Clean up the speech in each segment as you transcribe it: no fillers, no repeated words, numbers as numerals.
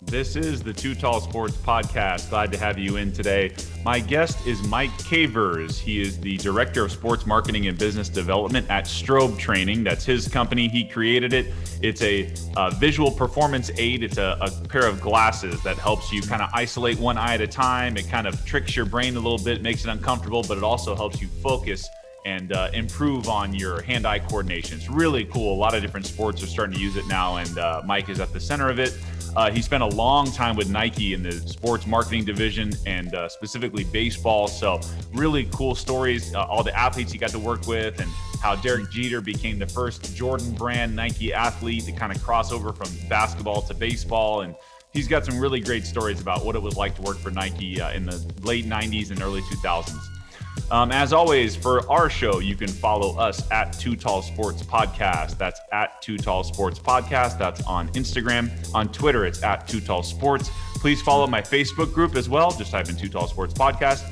This is the Too Tall Sports Podcast. Glad to have you in today. My guest is Mike Cavers. He is the Director of Sports Marketing and Business Development at Strobe Training. That's his company. He created it. It's a visual performance aid. It's a pair of glasses that helps you kind of isolate one eye at a time. It kind of tricks your brain a little bit, makes it uncomfortable, but it also helps you focus and improve on your hand-eye coordination. It's really cool. A lot of different sports are starting to use it now, and Mike is at the center of it. He spent a long time with Nike in the sports marketing division and specifically baseball. So really cool stories, all the athletes he got to work with and how Derek Jeter became the first Jordan brand Nike athlete to kind of cross over from basketball to baseball. And he's got some really great stories about what it was like to work for Nike in the late 90s and early 2000s. As always, for our show, you can follow us at Too Tall Sports Podcast. That's at Too Tall Sports Podcast. That's on Instagram. On Twitter, it's at Too Tall Sports. Please follow my Facebook group as well. Just type in Too Tall Sports Podcast.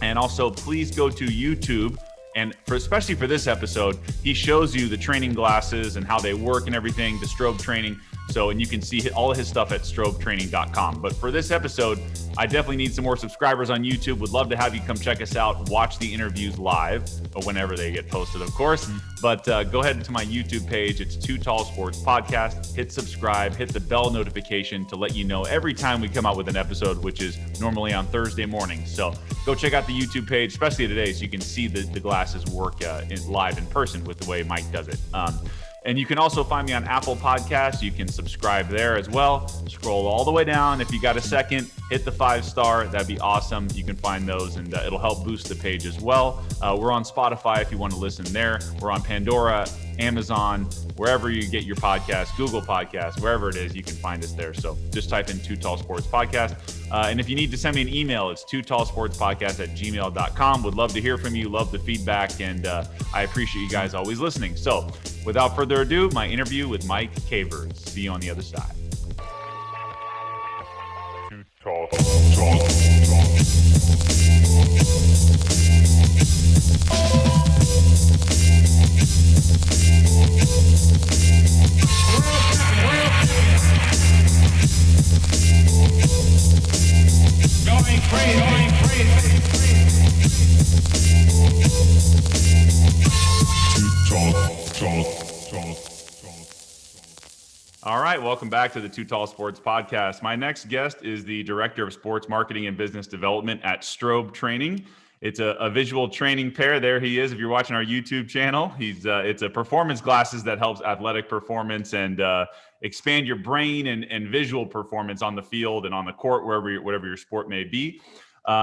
And also, please go to YouTube. And especially for this episode, he shows you the training glasses and how they work and everything, the strobe training. And you can see all of his stuff at strobetraining.com. But for this episode, I definitely need some more subscribers on YouTube. Would love to have you come check us out, watch the interviews live, or whenever they get posted, of course. But go ahead to my YouTube page. It's Too Tall Sports Podcast. Hit subscribe, hit the bell notification to let you know every time we come out with an episode, which is normally on Thursday morning. So go check out the YouTube page, especially today, so you can see the glasses work live in person with the way Mike does it. And you can also find me on Apple Podcasts. You can subscribe there as well. Scroll all the way down. If you got a second, hit the 5-star. That'd be awesome. You can find those, and it'll help boost the page as well. We're on Spotify if you want to listen there. We're on Pandora, Amazon, wherever you get your podcasts, Google Podcasts, wherever it is, you can find us there. So just type in Too Tall Sports Podcast. And if you need to send me an email, it's tootallsportspodcast@gmail.com. Would love to hear from you. Love the feedback. And I appreciate you guys always listening. So without further ado, my interview with Mike Cavers. See you on the other side. Too Tall. Going crazy. All right, welcome back to the Too Tall Sports Podcast. My next guest is the Director of Sports Marketing and Business Development at Strobe Training. It's a visual training pair. There he is. If you're watching our YouTube channel, it's a performance glasses that helps athletic performance and expand your brain and visual performance on the field and on the court, whatever your sport may be.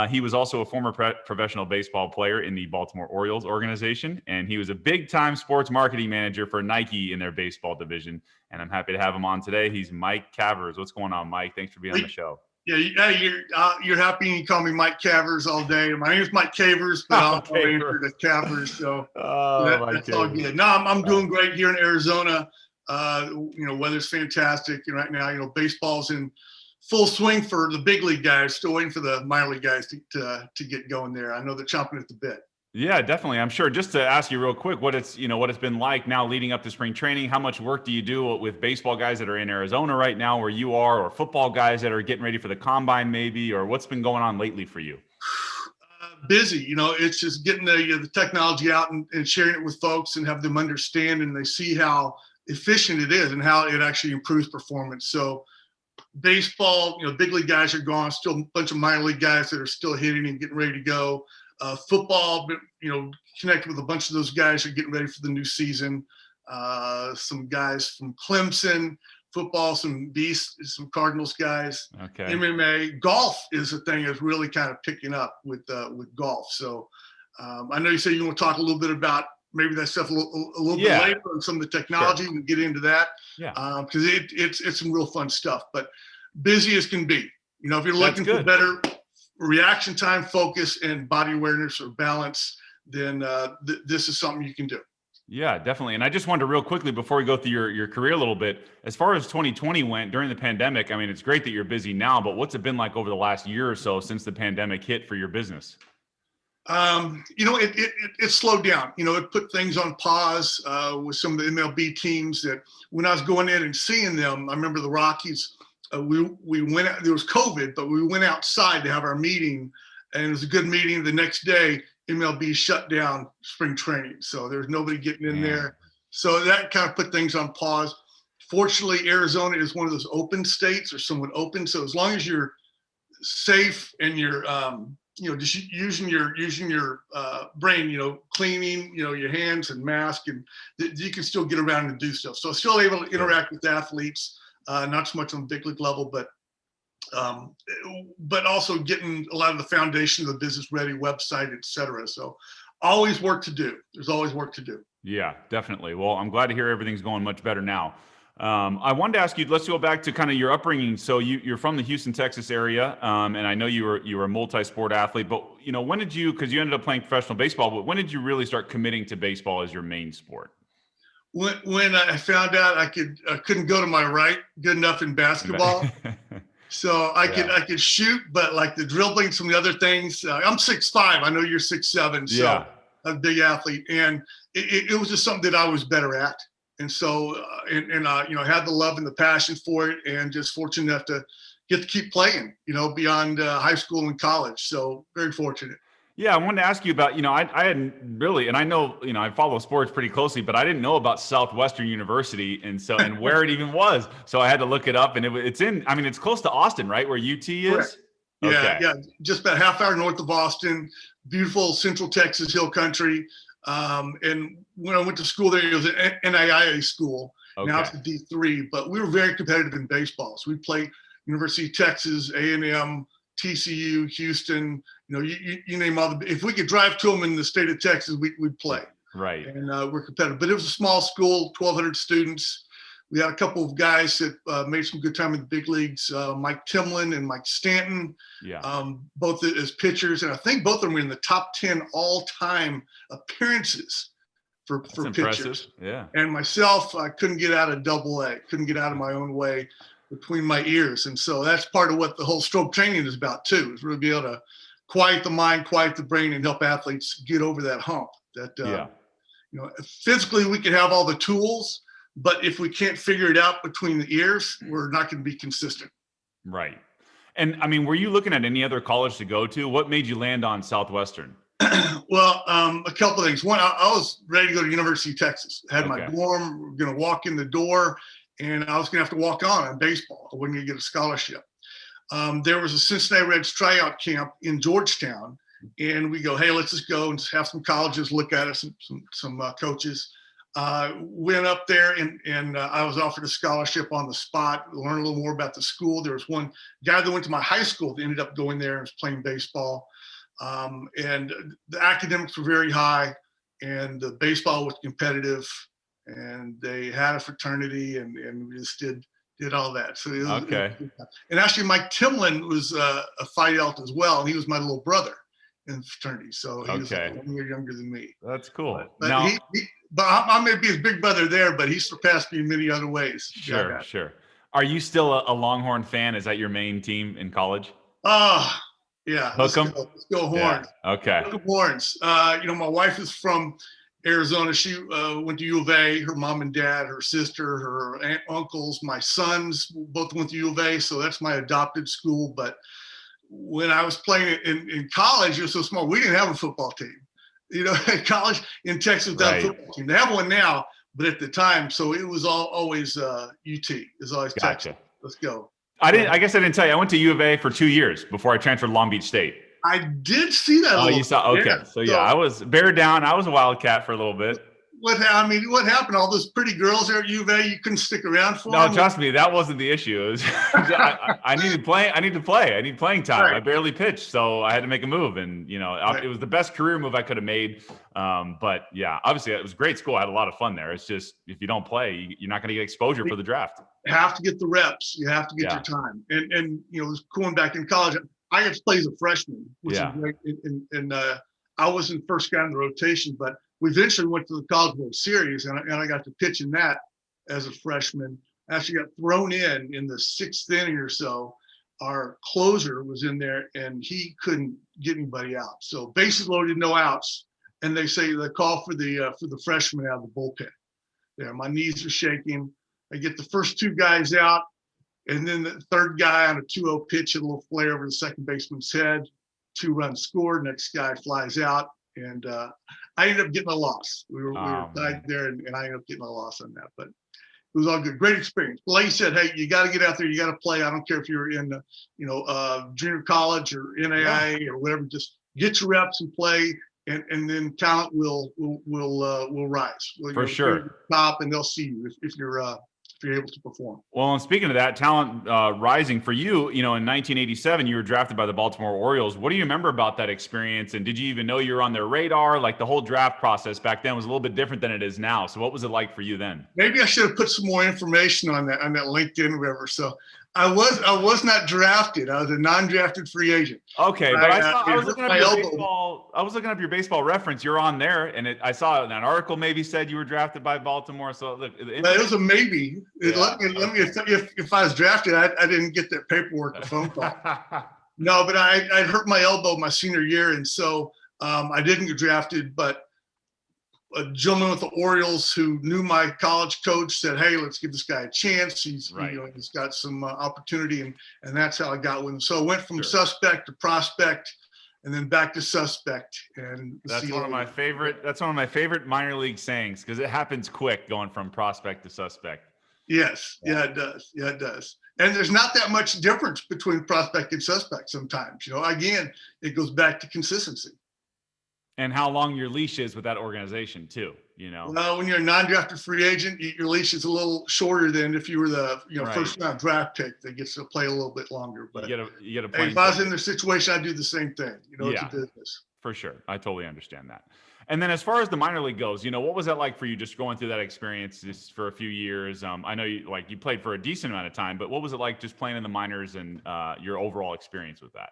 He was also a former professional baseball player in the Baltimore Orioles organization, and he was a big-time sports marketing manager for Nike in their baseball division. And I'm happy to have him on today. He's Mike Cavers. What's going on, Mike? Thanks for being on the show. Yeah, you're happy you call me Mike Cavers all day. My name is Mike Cavers, but I'll answer to Cavers. So that's all good. No, I'm doing great here in Arizona. Weather's fantastic right now. Baseball's in full swing for the big league guys. Still waiting for the minor league guys to get going there. I know they're chomping at the bit. Yeah, definitely. I'm sure. Just to ask you real quick, what it's been like now leading up to spring training. How much work do you do with baseball guys that are in Arizona right now where you are, or football guys that are getting ready for the combine maybe, or what's been going on lately for you? Busy. It's just getting the technology out and sharing it with folks and have them understand, and they see how efficient it is and how it actually improves performance. So baseball, big league guys are gone, still a bunch of minor league guys that are still hitting and getting ready to go. Football, connected with a bunch of those guys who are getting ready for the new season. Some guys from Clemson, football, some Cardinals guys. Okay. MMA, golf is a thing that's really kind of picking up with golf. So I know you said you want to talk a little bit about maybe that stuff a little bit later on some of the technology. Sure. And get into that. Yeah. Because it's some real fun stuff. But busy as can be. If you're looking for better reaction time, focus, and body awareness or balance, then this is something you can do. Yeah, definitely. And I just wanted to real quickly, before we go through your career a little bit, as far as 2020 went during the pandemic, I mean, it's great that you're busy now, but what's it been like over the last year or so since the pandemic hit for your business? It slowed down. It put things on pause with some of the MLB teams that when I was going in and seeing them, I remember the Rockies we went out, there was COVID, but we went outside to have our meeting, and it was a good meeting. The next day, MLB shut down spring training. So there's nobody getting in there. So that kind of put things on pause. Fortunately, Arizona is one of those open states, or somewhat open. So as long as you're safe and you're, just using your brain, cleaning, your hands and mask, and you can still get around and do stuff. So still able to interact with athletes, not so much on the big league level, but also getting a lot of the foundation of the business ready, website, et cetera. So always work to do. There's always work to do. Yeah, definitely. Well, I'm glad to hear everything's going much better now. I wanted to ask you, let's go back to kind of your upbringing. So you're from the Houston, Texas area, and I know you were a multi-sport athlete, but when did you, because you ended up playing professional baseball, but when did you really start committing to baseball as your main sport? When I found out I couldn't go to my right good enough in basketball. So I could shoot, but like the dribbling, some of the other things, I'm 6'5". I know you're 6'7". So I'm a big athlete, and it was just something that I was better at. And so, I had the love and the passion for it, and just fortunate enough to get to keep playing, beyond high school and college. So very fortunate. Yeah, I wanted to ask you about, I hadn't really, and I know, I follow sports pretty closely, but I didn't know about Southwestern University and where it even was. So I had to look it up, and it's close to Austin, right? Where UT is? Correct. Yeah, just about a half hour north of Austin, beautiful Central Texas Hill Country. And when I went to school there, it was an NAIA school. Okay. Now it's a D3, but we were very competitive in baseball. So we played University of Texas, A&M, TCU, Houston, you name all if we could drive to them in the state of Texas, we'd play. Right. And we're competitive. But it was a small school, 1,200 students. We had a couple of guys that made some good time in the big leagues, Mike Timlin and Mike Stanton, both as pitchers. And I think both of them were in the top 10 all-time appearances for pitchers. Yeah. And myself, I couldn't get out of Double-A, couldn't get out of my own way between my ears. And so that's part of what the whole strobe training is about too, is really be able to quiet the mind, quiet the brain, and help athletes get over that hump. That physically we can have all the tools, but if we can't figure it out between the ears, we're not going to be consistent. Right. And were you looking at any other college to go to? What made you land on Southwestern? Well, a couple of things. One, I was ready to go to University of Texas. I had my dorm, we were going to walk in the door, and I was going to have to walk on baseball. I wasn't going to get a scholarship. There was a Cincinnati Reds tryout camp in Georgetown, and we go, hey, let's just go and have some colleges look at us, some coaches. Went up there, and I was offered a scholarship on the spot, learn a little more about the school. There was one guy that went to my high school that ended up going there and was playing baseball. And the academics were very high, and the baseball was competitive, and they had a fraternity, and we just did all that. So it was, and actually Mike Timlin was a Phi Delta as well, and he was my little brother in the fraternity. So he was 1 year younger than me. That's cool. But I may be his big brother there, but he surpassed me in many other ways. Sure. Are you still a Longhorn fan? Is that your main team in college? Yeah. Let's go Horns. Yeah. Okay. Hook 'em Horns. My wife is from Arizona. She went to U of A, her mom and dad, her sister, her aunt, uncles, my sons both went to U of A. So that's my adopted school. But when I was playing in college, it was so small. We didn't have a football team. At college in Texas, without a football team. They have one now, but at the time, so it was always UT. It was always Texas. Let's go. I guess I didn't tell you. I went to U of A for 2 years before I transferred to Long Beach State. I did see that. Oh, you saw? Okay. Yeah. So I was bear down. I was a Wildcat for a little bit. What happened? All those pretty girls there at U of A, you couldn't stick around for? No, trust me, that wasn't the issue. It was, I needed play. I need playing time. Right. I barely pitched, so I had to make a move, and it was the best career move I could have made. But yeah, obviously it was a great school. I had a lot of fun there. It's just if you don't play, you're not going to get exposure for the draft. You have to get the reps. You have to get your time. And going back in college, I got to play as a freshman, which is great. And I wasn't first guy in the rotation, but we eventually went to the College World Series, and I got to pitch in that as a freshman. I actually got thrown in the 6th inning or so. Our closer was in there, and he couldn't get anybody out. So bases loaded, no outs, and they call for the freshman out of the bullpen. There, my knees are shaking. I get the first 2 guys out, And then the third guy on a 2-0 pitch, a little flare over the second baseman's head, 2 runs scored. Next guy flies out, and I ended up getting a loss. We were tied there, and I ended up getting a loss on that. But it was all good. Great experience. But like you said, hey, you got to get out there. You got to play. I don't care if you're in, junior college or NAIA or whatever. Just get your reps and play, and then talent will rise. For sure. Top, and they'll see you if you're able to perform. Well, and speaking of that, talent rising for you, in 1987, you were drafted by the Baltimore Orioles. What do you remember about that experience? And did you even know you were on their radar? Like, the whole draft process back then was a little bit different than it is now. So what was it like for you then? Maybe I should have put some more information on that LinkedIn or whatever. So I was not drafted. I was a non-drafted free agent. Okay, but I was looking up your baseball reference. You're on there, and I saw an article maybe said you were drafted by Baltimore. So look, it was a maybe. Let me if I was drafted, I didn't get that paperwork or phone call. No, but I hurt my elbow my senior year, and so I didn't get drafted. But a gentleman with the Orioles who knew my college coach said, "Hey, let's give this guy a chance. He's he's got some opportunity," and that's how I got with him. So I went from suspect to prospect, and then back to suspect. And that's one of my favorite minor league sayings, because it happens quick going from prospect to suspect. Yes, it does. Yeah, it does. And there's not that much difference between prospect and suspect sometimes. Again, it goes back to consistency. And how long your leash is with that organization too, Well, when you're a non-drafted free agent, your leash is a little shorter than if you were the first round draft pick that gets to play a little bit longer. But you get a if I was in their situation, I'd do the same thing. It's a business. For sure. I totally understand that. And then as far as the minor league goes, what was that like for you, just going through that experience just for a few years? I know you played for a decent amount of time, but what was it like just playing in the minors and your overall experience with that?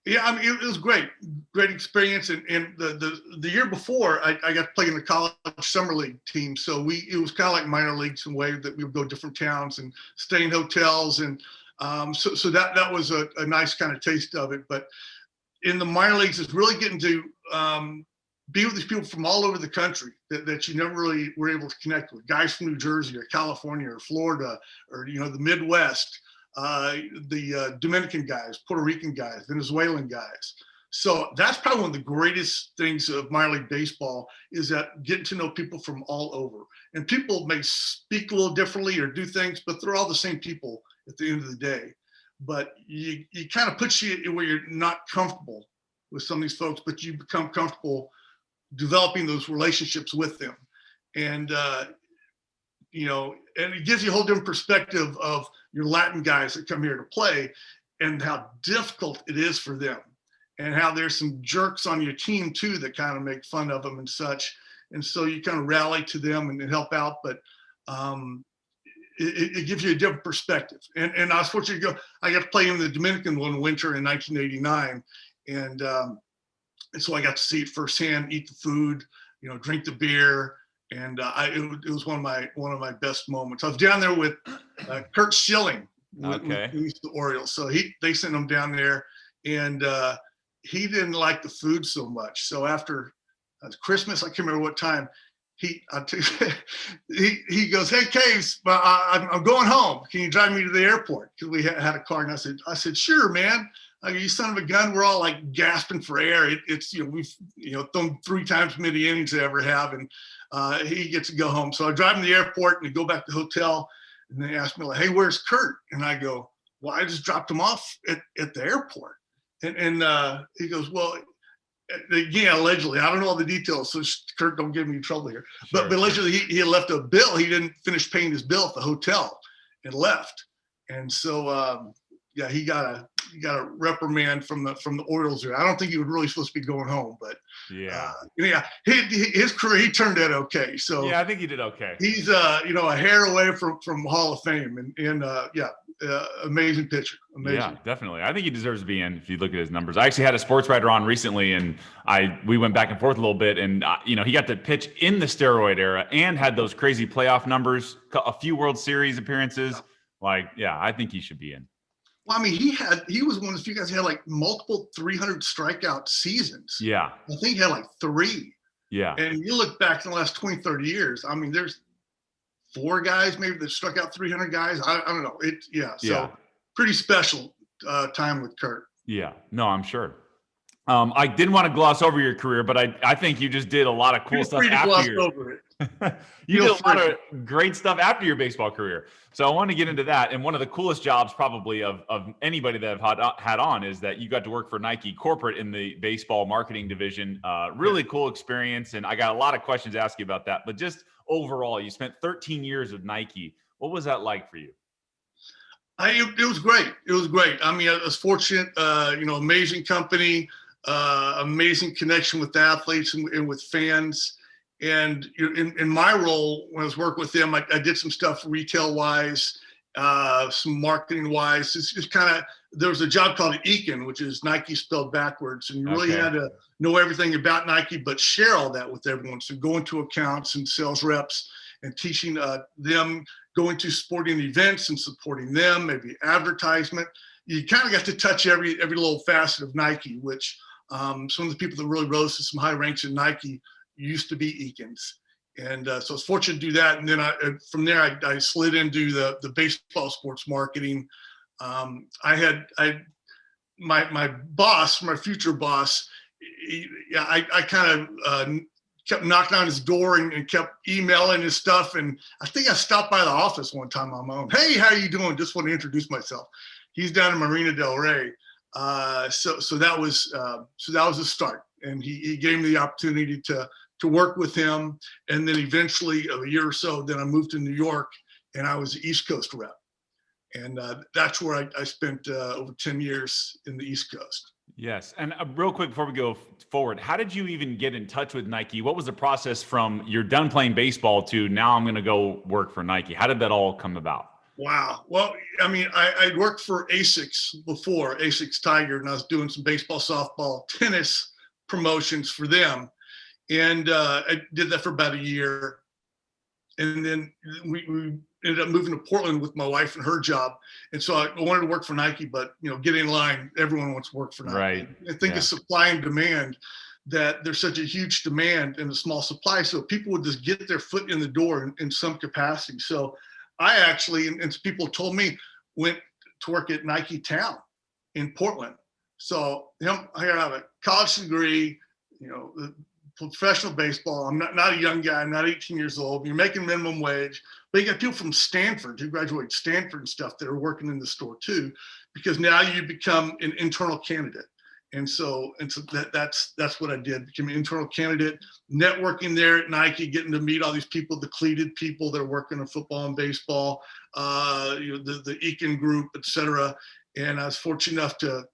Yeah, I mean, it was great experience. And the year before, I got to play in the college summer league team. So it was kind of like minor leagues in a way that we would go different towns and stay in hotels. And so that was a nice kind of taste of it. But in the minor leagues, it's really getting to be with these people from all over the country that you never really were able to connect with. Guys from New Jersey or California or Florida or, the Midwest. The Dominican guys, Puerto Rican guys, Venezuelan guys. So that's probably one of the greatest things of minor league baseball, is that getting to know people from all over. And people may speak a little differently or do things, but they're all the same people at the end of the day. But you kind of puts you where you're not comfortable with some of these folks, but you become comfortable developing those relationships with them. And and it gives you a whole different perspective of your Latin guys that come here to play and how difficult it is for them, and how there's some jerks on your team too that kind of make fun of them and such. And so you kind of rally to them and help out, but it gives you a different perspective. And I was fortunate to I got to play in the Dominican one winter in 1989. And so I got to see it firsthand, eat the food, drink the beer. And it was one of my best moments. I was down there with Kurt Schilling, with the Orioles. So they sent him down there, and he didn't like the food so much. So after Christmas, I can't remember what time, he goes, "Hey, Caves, I'm going home. Can you drive me to the airport?" Because we had a car. And I said, "Sure, man. You son of a gun." We're all like gasping for air. It's we've thrown 3 times as many innings they ever have, and he gets to go home. So I drive him to the airport and we go back to the hotel, and they ask me like, "Hey, where's Kurt?" And I go, "Well, I just dropped him off at the airport." And he goes, "Well," again, allegedly, I don't know all the details, so Kurt, don't get me in trouble here. Sure, but allegedly, he had left a bill. He didn't finish paying his bill at the hotel and left. And so he got a reprimand from the Orioles there. I don't think he was really supposed to be going home, but his career, he turned out okay. So yeah, I think he did okay. He's a hair away from Hall of Fame, and amazing pitcher. Amazing. Yeah, definitely. I think he deserves to be in if you look at his numbers. I actually had a sports writer on recently, and we went back and forth a little bit, and he got to pitch in the steroid era and had those crazy playoff numbers, a few World Series appearances. I think he should be in. Well, I mean, he was one of the few guys who had like multiple 300 strikeout seasons. Yeah. I think he had like 3. Yeah. And you look back in the last 20, 30 years, I mean, there's 4 guys maybe that struck out 300 guys. I don't know. So Yeah. pretty special time with Kurt. Yeah. No, I'm sure. I didn't want to gloss over your career, but I think you just did a lot of cool Feel stuff free to after gloss your over it. you did a lot of great stuff after your baseball career. So I want to get into that. And one of the coolest jobs probably of anybody that I've had on is that you got to work for Nike corporate in the baseball marketing division. Really cool experience. And I got a lot of questions to ask you about that. But just overall, you spent 13 years with Nike. What was that like for you? It was great. It was great. I mean, I was fortunate, amazing company, amazing connection with athletes and with fans. And in my role, when I was working with them, I did some stuff retail wise, some marketing wise. It's just kind of, there was a job called Econ, which is Nike spelled backwards. And you really had to know everything about Nike, but share all that with everyone. So going to accounts and sales reps and teaching them, going to sporting events and supporting them, maybe advertisement. You kind of got to touch every little facet of Nike, which some of the people that really rose to some high ranks in Nike used to be Econs. And so I was fortunate to do that. And then from there, I slid into the baseball sports marketing. My boss, my future boss, I kind of kept knocking on his door and kept emailing his stuff. And I think I stopped by the office one time on my own. Hey, how you doing? Just want to introduce myself. He's down in Marina Del Rey. So that was a start. And he gave me the opportunity to work with him. And then eventually, a year or so, then I moved to New York and I was the East Coast rep. And that's where I spent over 10 years in the East Coast. Yes. And real quick before we go forward, how did you even get in touch with Nike? What was the process from you're done playing baseball to now I'm going to go work for Nike? How did that all come about? Wow. Well, I mean, I'd worked for ASICS before, ASICS Tiger, and I was doing some baseball, softball, tennis promotions for them. And I did that for about a year. And then we ended up moving to Portland with my wife and her job. And so I wanted to work for Nike, but, get in line. Everyone wants to work for Nike. Right. I think it's supply and demand, that there's such a huge demand and a small supply. So people would just get their foot in the door in some capacity. So I actually, and people told me, went to work at Nike Town in Portland. So I have a college degree, professional baseball. I'm not a young guy. I'm not 18 years old. You're making minimum wage, but you got people from Stanford who graduated Stanford and stuff that are working in the store too, because now you become an internal candidate. And so that's what I did. Became an internal candidate, networking there at Nike, getting to meet all these people, the cleated people that are working in football and baseball, the Econ group, et cetera. And I was fortunate enough to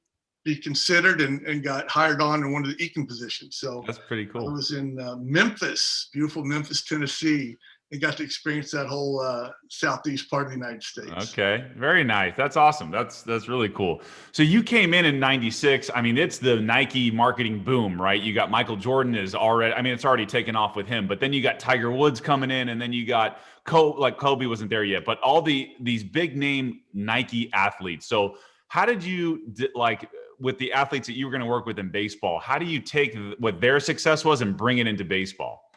be considered and got hired on in one of the Econ positions. So that's pretty cool. I was in Memphis, beautiful Memphis, Tennessee, and got to experience that whole southeast part of the United States. Okay, very nice. That's awesome. That's really cool. So you came in '96. I mean, it's the Nike marketing boom, right? You got Michael Jordan it's already taken off with him, but then you got Tiger Woods coming in, and then you got Kobe wasn't there yet, but all these big name Nike athletes. So how did you with the athletes that you were going to work with in baseball, how do you take what their success was and bring it into baseball?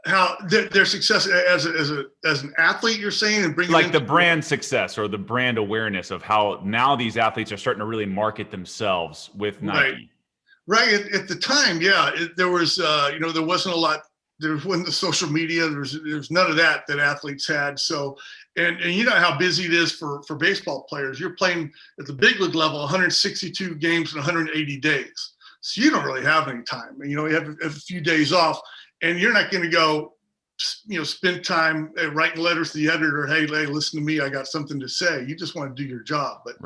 How their success as an athlete, you're saying, and bring like the brand success or the brand awareness of how now these athletes are starting to really market themselves with Nike. Right. At the time, yeah, there was, there wasn't a lot. There wasn't the social media. There's none of that athletes had. So, and you know how busy it is for baseball players. You're playing at the big league level, 162 games in 180 days. So you don't really have any time. You have a few days off, and you're not going to go, spend time writing letters to the editor. Hey, listen to me. I got something to say. You just want to do your job. But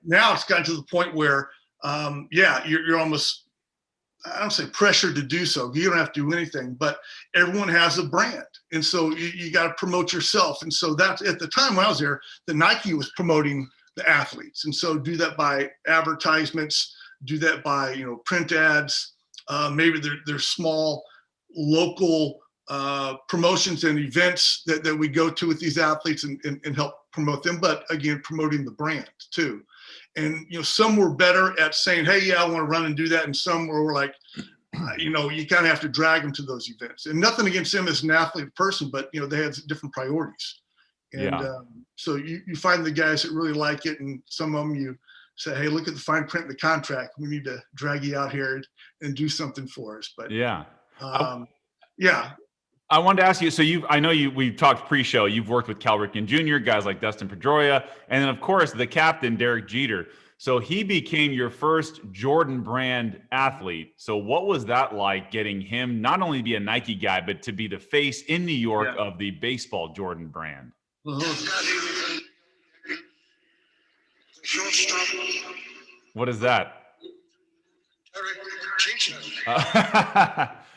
now it's gotten to the point where, you're almost, I don't say pressured to do so. You don't have to do anything, but everyone has a brand. And so you got to promote yourself. And so that's at the time when I was there, the Nike was promoting the athletes. And so do that by advertisements, do that by, print ads. Maybe there's small local promotions and events that we go to with these athletes and help promote them. But again, promoting the brand too. And, some were better at saying, hey, yeah, I want to run and do that. And some were like, you know, you kind of have to drag them to those events. And nothing against them as an athlete person, but, you know, they had different priorities. And so you find the guys that really like it, and some of them you say, hey, look at the fine print in the contract. We need to drag you out here and do something for us. But yeah. I wanted to ask you, so we talked pre-show, you've worked with Cal Ripken Jr., guys like Dustin Pedroia, and then of course the captain, Derek Jeter. So he became your first Jordan brand athlete. So what was that like, getting him not only to be a Nike guy, but to be the face in New York of the baseball Jordan brand? What is that?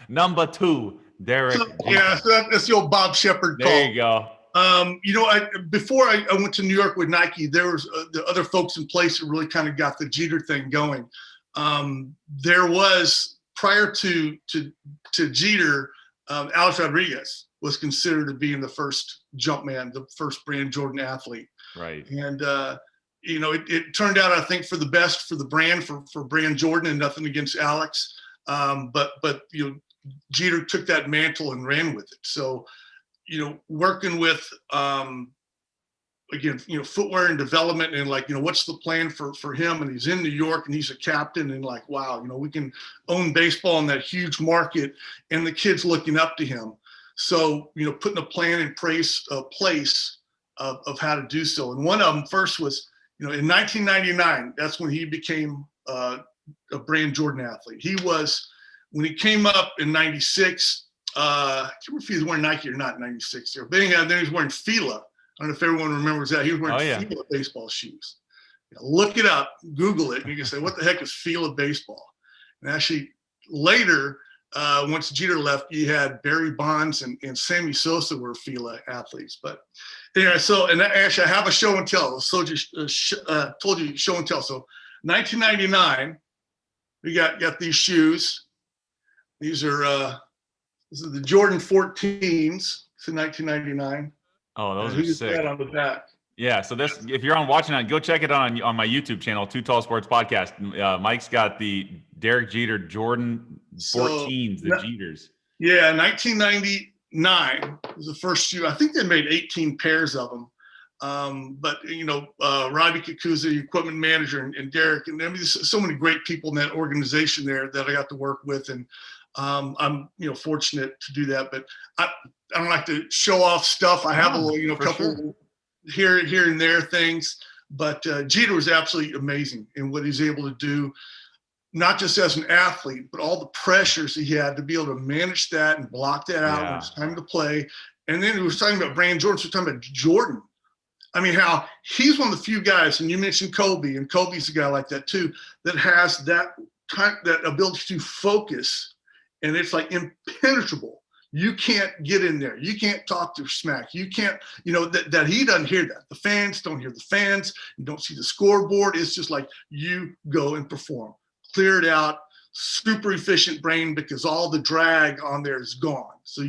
Number 2, Derek. So that's the old Bob Shepard call. There you go. You know, before I went to New York with Nike, there was the other folks in place that really kind of got the Jeter thing going. There was, prior to Jeter, Alex Rodriguez was considered to be the first Jumpman, the first brand Jordan athlete. Right. And you know, it turned out, I think, for the best for the brand, for brand Jordan, and nothing against Alex. But you know, Jeter took that mantle and ran with it. So, you know, working with, again, you know, footwear and development, and like, you know, what's the plan for him? And he's in New York and he's a captain, and like, wow, you know, we can own baseball in that huge market, and the kids looking up to him. So, you know, putting a plan in place of how to do so. And one of them first was, you know, in 1999, that's when he became a brand Jordan athlete. He was, when he came up in 96, I can't remember if he was wearing Nike or not in 96 there, but anyhow, then he was wearing Fila. I don't know if everyone remembers that. He was wearing Fila baseball shoes. You know, look it up, Google it, and you can say, what the heck is Fila baseball? And actually later, once Jeter left, you had Barry Bonds and Sammy Sosa were Fila athletes. But anyway, so, and actually I have a show and tell. So just told you show and tell. So 1999, we got these shoes. These are the Jordan 14s. It's in 1999. Oh, those are sick. That on the back. Yeah, so this, if you're watching it, go check it out on my YouTube channel, Too Tall Sports Podcast. Mike's got the Derek Jeter Jordan 14s, the Jeters. Yeah, 1999 was the first shoe. I think they made 18 pairs of them. But, you know, Robbie Kakuza, the equipment manager, and Derek, and I mean, there's so many great people in that organization there that I got to work with. And I'm, you know, fortunate to do that. But I don't like to show off stuff. I have a little, you know, couple here and there things. But Jeter was absolutely amazing in what he's able to do, not just as an athlete, but all the pressures he had to be able to manage that and block that out when it's time to play. And then he was talking about brand Jordan, so we're talking about Jordan. I mean, how he's one of the few guys, and you mentioned Kobe, and Kobe's a guy like that too, that has that ability to focus, and it's like impenetrable. You can't get in there. You can't talk to smack. You can't, you know, that he doesn't hear that. The fans don't hear the fans. You don't see the scoreboard. It's just like you go and perform. Clear it out, super efficient brain, because all the drag on there is gone. So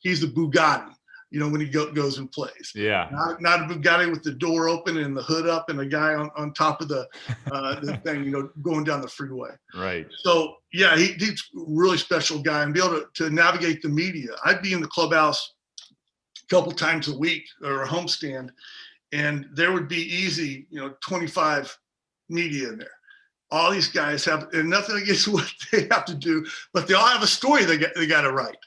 he's the Bugatti, you know, when he goes and plays. Yeah. Not a Bugatti with the door open and the hood up and a guy on top of the thing, you know, going down the freeway. Right. So, yeah, he's a really special guy, and be able to navigate the media. I'd be in the clubhouse a couple times a week, or a homestand, and there would be easy, you know, 25 media in there. All these guys have, and nothing against what they have to do, but they all have a story they got to write.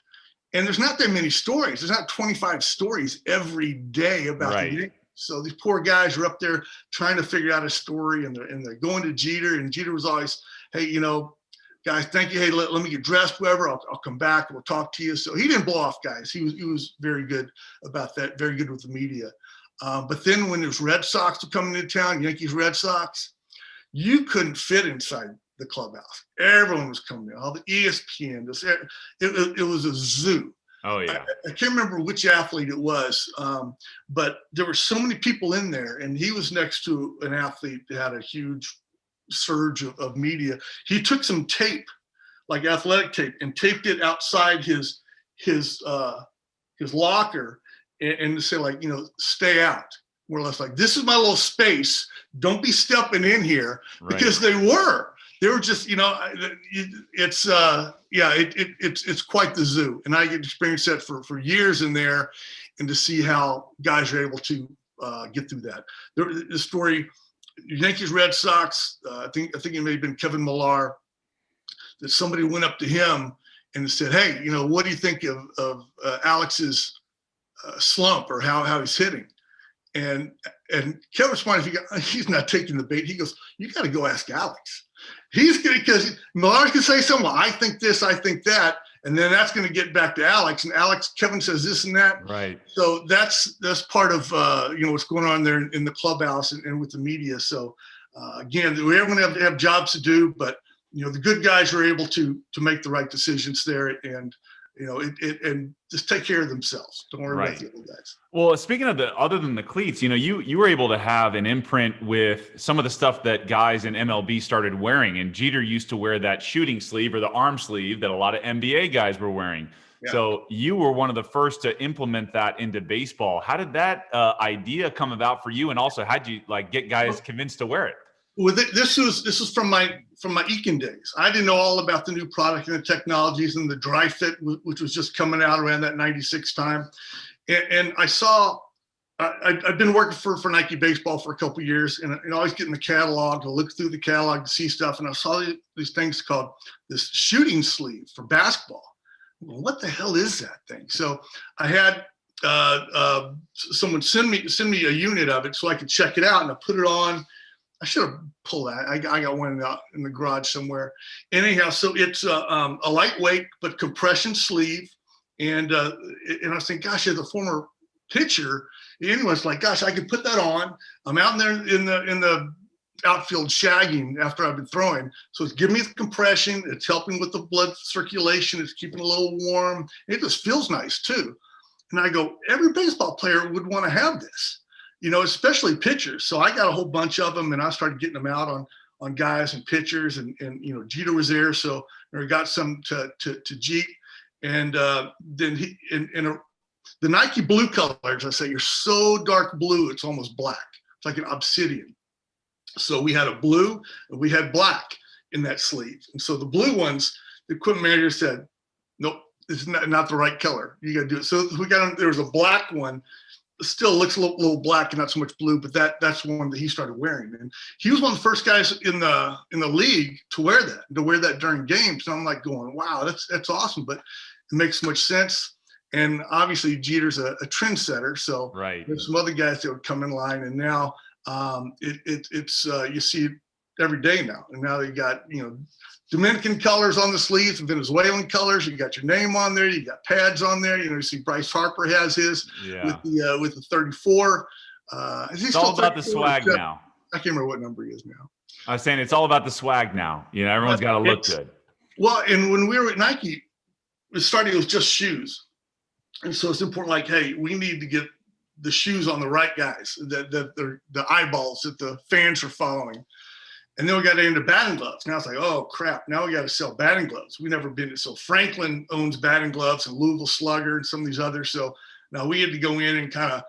And there's not that many stories. There's not 25 stories every day about the game. So these poor guys are up there trying to figure out a story, and they're going to Jeter, and Jeter was always, hey, you know, guys, thank you. Hey, let me get dressed, whatever. I'll come back and we'll talk to you. So he didn't blow off guys. He was very good about that, very good with the media. But then when there's Red Sox coming into town, Yankees, Red Sox, you couldn't fit inside the clubhouse. Everyone was coming in, all the ESPN. It was a zoo. Oh, yeah. I can't remember which athlete it was, but there were so many people in there, and he was next to an athlete that had a huge surge of media. He took some tape, like athletic tape, and taped it outside his locker, and to say, like, you know, stay out. More or less like, this is my little space. Don't be stepping in here, because they were. they were just, it's it's quite the zoo, and I get to experience that for years in there, and to see how guys are able to get through that. The story, Yankees, Red Sox, I think it may have been Kevin Millar, that somebody went up to him and said, "Hey, what do you think of Alex's slump, or how he's hitting?" And Kevin responded, he's not taking the bait. He goes, "You got to go ask Alex. He's going to, because Millar's going to say something, well, I think this, I think that, and then that's going to get back to Alex, and Kevin says this and that." Right. So that's part of what's going on there in the clubhouse and with the media. So again, we're going to have jobs to do, but the good guys are able to make the right decisions there, and and just take care of themselves. Don't worry about the other guys. Well, speaking of other than the cleats, you were able to have an imprint with some of the stuff that guys in MLB started wearing. And Jeter used to wear that shooting sleeve or the arm sleeve that a lot of NBA guys were wearing. Yeah. So you were one of the first to implement that into baseball. How did that idea come about for you? And also, how'd you get guys convinced to wear it? Well, this was from my Eakin days. I didn't know all about the new product and the technologies and the dry fit, which was just coming out around that 96 time. And I saw, I've been working for Nike Baseball for a couple of years, and always getting the catalog, to look through the catalog to see stuff. And I saw these things called this shooting sleeve for basketball. Well, what the hell is that thing? So I had someone send me a unit of it so I could check it out, and I put it on. I should have pulled that. I got one in the garage somewhere. Anyhow, so it's a lightweight but compression sleeve, and I was thinking, gosh, as a former pitcher, anyone's like, gosh, I could put that on. I'm out there in the outfield shagging after I've been throwing, so it's giving me the compression. It's helping with the blood circulation. It's keeping it a little warm. It just feels nice too. And I go, every baseball player would want to have this. Especially pitchers. So I got a whole bunch of them, and I started getting them out on guys and pitchers, and Jeter was there, so I got some to Jeet, and then he the Nike blue colors. I say, you're so dark blue, it's almost black. It's like an obsidian. So we had a blue and we had black in that sleeve, and so the blue ones, the equipment manager said, nope, it's not the right color. You got to do it. So we got there was a black one. Still looks a little black and not so much blue, but that's one that he started wearing, and he was one of the first guys in the league to wear that during games. So I'm like going, wow, that's awesome, but it makes so much sense. And obviously Jeter's a trendsetter, so right. There's some other guys that would come in line, and now it's you see it every day now, and now they got Dominican colors on the sleeves, Venezuelan colors. You got your name on there. You got pads on there. You see Bryce Harper has his with the 34. It's all about the swag now. I can't remember what number he is now. I was saying it's all about the swag now. Everyone's got to look good. Well, and when we were at Nike, it was just shoes, and so it's important. Like, hey, we need to get the shoes on the right guys, that the eyeballs that the fans are following. And then we got into batting gloves. Now it's like, oh crap! Now we got to sell batting gloves. We never been. So Franklin owns batting gloves, and Louisville Slugger, and some of these others. So now we had to go in and kind of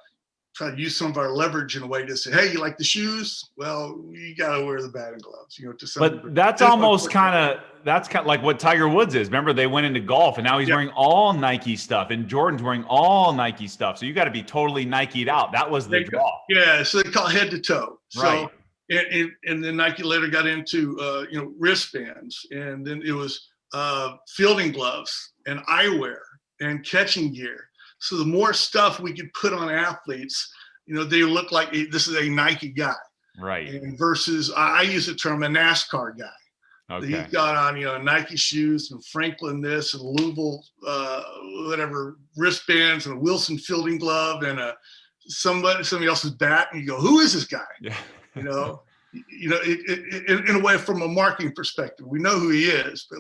try to use some of our leverage in a way to say, hey, you like the shoes? Well, you got to wear the batting gloves. To some but degree. That's kind of like what Tiger Woods is. Remember, they went into golf, and now he's wearing all Nike stuff, and Jordan's wearing all Nike stuff. So you got to be totally Nike'd out. That was the draw. Yeah. So they call head to toe. Right. So, and then Nike later got into wristbands, and then it was fielding gloves and eyewear and catching gear. So the more stuff we could put on athletes, they look like this is a Nike guy, right? And versus I use the term a NASCAR guy. Okay. He's got on Nike shoes and Franklin this and Louisville whatever wristbands and a Wilson fielding glove and somebody else's bat, and you go, who is this guy? Yeah. In a way, from a marketing perspective, we know who he is, but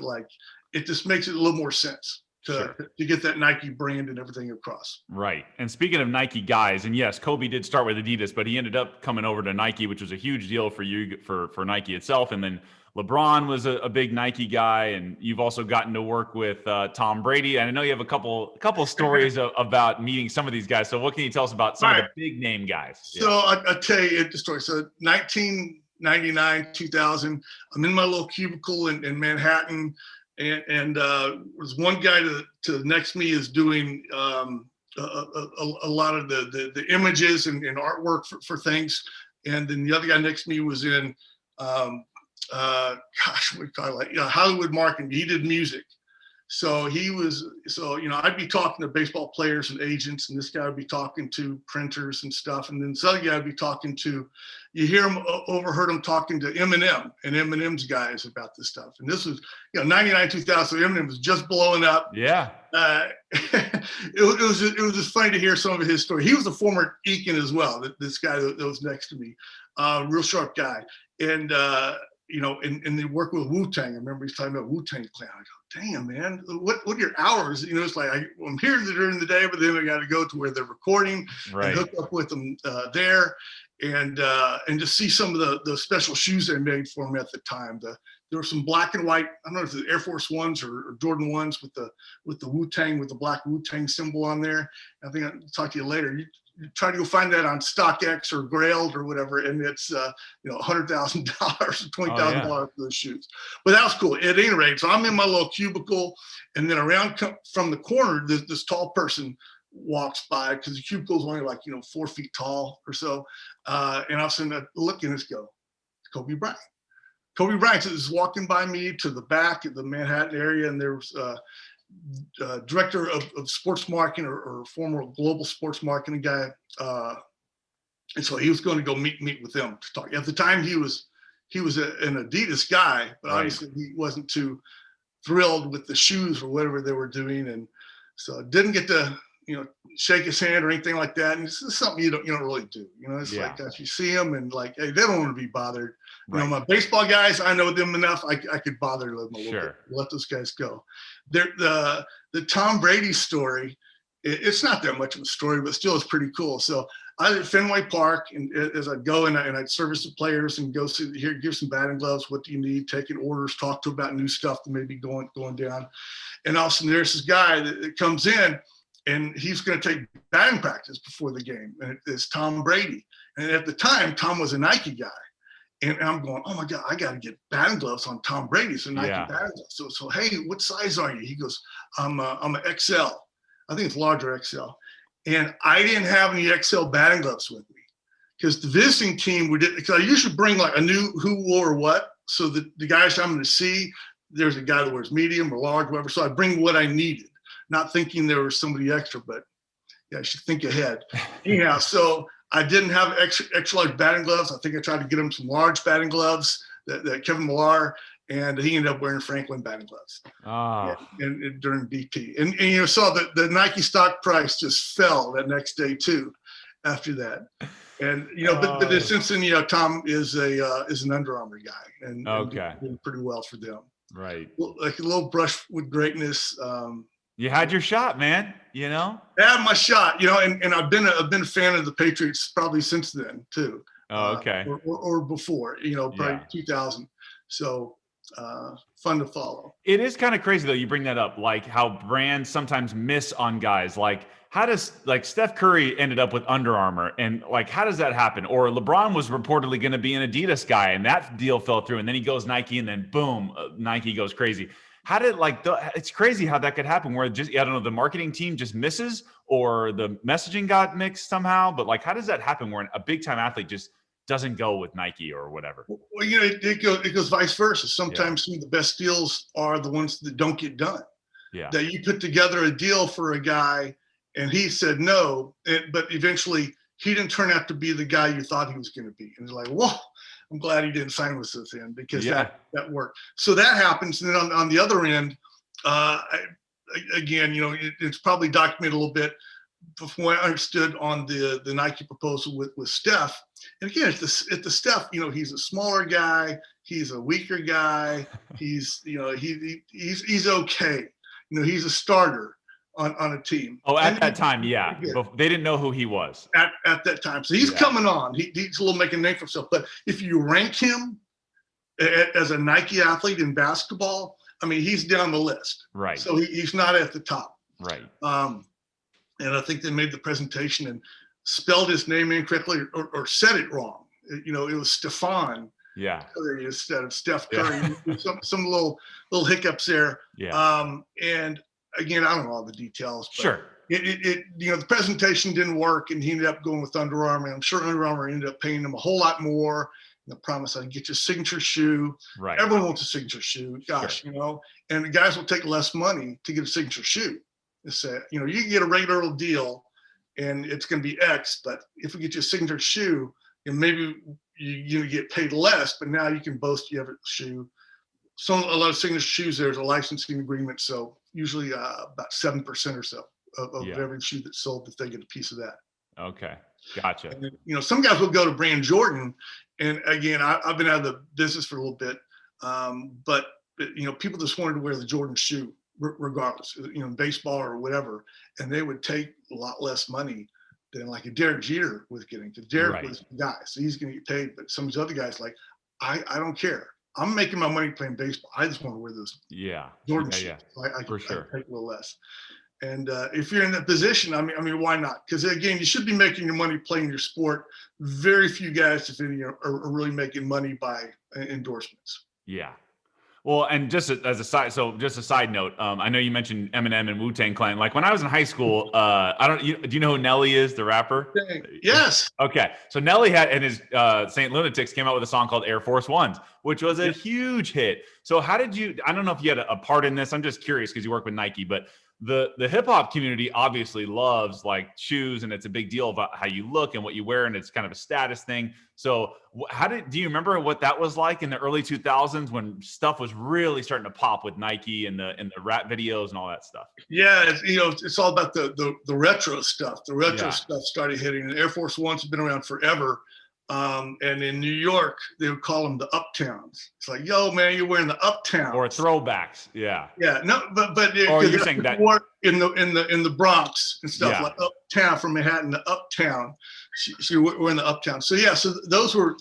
it just makes it a little more sense to get that Nike brand and everything across. Right. And speaking of Nike guys, and yes, Kobe did start with Adidas, but he ended up coming over to Nike, which was a huge deal for you, for Nike itself. And then LeBron was a big Nike guy, and you've also gotten to work with Tom Brady. And I know you have a couple stories about meeting some of these guys. So what can you tell us about some of the big name guys? So I'll tell you the story. So 99, 2000. I'm in my little cubicle in Manhattan, and there's one guy to next to me is doing a lot of the images and artwork for things. And then the other guy next to me was in, gosh, what do you call it? Hollywood marketing. He did music. So I'd be talking to baseball players and agents, and this guy would be talking to printers and stuff. And then this other guy would be talking to, overheard him talking to Eminem and Eminem's guys about this stuff. And this was, 99, 2000, Eminem was just blowing up. Yeah. It was just funny to hear some of his story. He was a former Eakin as well, this guy that was next to me, real sharp guy. And, and they work with Wu-Tang. I remember he's talking about Wu-Tang Clan. I go, damn, man, what are your hours? It's like I'm here during the day, but then I got to go to where they're recording and hook up with them there, and just see some of the special shoes they made for him at the time. There were some black and white, I don't know if it's Air Force Ones or Jordan Ones with the Wu-Tang, with the black Wu-Tang symbol on there. I think I'll talk to you later. You try to go find that on StockX or Grailed or whatever, and it's $100,000 or $20,000 for those shoes. But that was cool. At any rate, so I'm in my little cubicle, and then around from the corner, this tall person walks by, because the cubicle is only like 4 feet tall or so, and all of a sudden I look and just go, Kobe Bryant. Kobe Bryant is walking by me to the back of the Manhattan area, and there was director of sports marketing or former global sports marketing guy, and so he was going to go meet with them to talk. At the time, he was an Adidas guy, but obviously he wasn't too thrilled with the shoes or whatever they were doing, and so didn't get to shake his hand or anything like that. And it's something you don't really do. It's like you see them and like, hey, they don't want to be bothered. My baseball guys, I know them enough. I could bother them a little bit. Let those guys go. The Tom Brady story, it's not that much of a story, but still it's pretty cool. So I was at Fenway Park, and as I'd go and I'd service the players and go see here, give some batting gloves. What do you need? Taking orders, talk to about new stuff that may be going down. And all of a sudden there's this guy that comes in, and he's going to take batting practice before the game. And it's Tom Brady. And at the time, Tom was a Nike guy. And I'm going, oh my God, I got to get batting gloves on Tom Brady. So Nike batting gloves. So hey, what size are you? He goes, I'm an XL. I think it's larger XL. And I didn't have any XL batting gloves with me, because the visiting team because I usually bring like a new who wore what. So the guys I'm going to see, there's a guy that wears medium or large, whatever. So I bring what I needed, not thinking there was somebody extra, but I should think ahead. Anyhow, so I didn't have extra large batting gloves. I think I tried to get him some large batting gloves that Kevin Millar, and he ended up wearing Franklin batting gloves and during BP. And you saw that the Nike stock price just fell that next day too after that. And but since then, Tom is an Under Armour guy, and doing pretty well for them. Right. Like a little brush with greatness. You had your shot, man. I had my shot, and I've been a fan of the Patriots probably since then too. Oh, okay. Or before, probably 2000. So fun to follow. It is kind of crazy though. You bring that up, like how brands sometimes miss on guys. Like, how does Steph Curry ended up with Under Armour, and like, how does that happen? Or LeBron was reportedly going to be an Adidas guy, and that deal fell through, and then he goes Nike, and then boom, Nike goes crazy. How did it's crazy how that could happen, where just, I don't know, the marketing team just misses, or the messaging got mixed somehow. But like, how does that happen where a big time athlete just doesn't go with Nike or whatever? Well, it goes vice versa. Sometimes some of the best deals are the ones that don't get done. Yeah. That you put together a deal for a guy and he said no, but eventually he didn't turn out to be the guy you thought he was going to be. And you're like, whoa, I'm glad he didn't sign with us then, because that worked. So that happens. And then on the other end, again, it's probably documented a little bit from what I understood on the Nike proposal with Steph. And again, at the Steph, he's a smaller guy, he's a weaker guy, he's okay. He's a starter on a team. Oh, at that time, yeah. They didn't know who he was. At that time. So he's coming on. He's a little making a name for himself. But if you rank him as a Nike athlete in basketball, I mean, he's down the list. Right. So he's not at the top. Right. And I think they made the presentation and spelled his name incorrectly or said it wrong. It was Stefan. Yeah. Curry instead of Steph Curry. Yeah. Some little hiccups there. Yeah. And again, I don't know all the details, but Sure. it the presentation didn't work, and he ended up going with Under Armour. I'm sure Under Armour ended up paying him a whole lot more. And the promise I'd get your signature shoe. Right. Everyone wants a signature shoe. Gosh, Sure. and the guys will take less money to get a signature shoe. They say, you can get a regular little deal, and it's going to be X, but if we get you a signature shoe, and maybe you get paid less, but now you can boast you have a shoe. A lot of signature shoes, there's a licensing agreement, so usually about 7% or so of every shoe that's sold, that they get a piece of that. Okay, gotcha. And then, some guys will go to brand Jordan, and again, I've been out of the business for a little bit, but people just wanted to wear the Jordan shoe regardless, baseball or whatever, and they would take a lot less money than like a Derek Jeter was getting. Because Derek was the guy, so he's going to get paid. But some of these other guys, like, I don't care. I'm making my money playing baseball. I just want to wear those Jordan shoes. I can take a little less. And if you're in that position, I mean, why not? Because again, you should be making your money playing your sport. Very few guys, if any, are really making money by endorsements. Yeah. Well, and just as a side note, I know you mentioned Eminem and Wu-Tang Clan. Like when I was in high school, do you know who Nelly is, the rapper? Yes. Okay. So Nelly and his Saint Lunatics came out with a song called Air Force Ones, which was a huge hit. So how did you, I don't know if you had a part in this. I'm just curious because you work with Nike, but the hip hop community obviously loves like shoes, and it's a big deal about how you look and what you wear, and it's kind of a status thing. So do you remember what that was like in the early 2000s when stuff was really starting to pop with Nike and the rap videos and all that stuff? Yeah, it's all about the retro stuff. The retro stuff started hitting. And Air Force Ones have been around forever. And in New York, they would call them the Uptowns. It's like, yo, man, you're wearing the Uptowns. Or throwbacks. Yeah. Yeah. No, but or you're saying that in the Bronx and stuff, like Uptown from Manhattan to Uptown. So we're in the Uptown. So so those were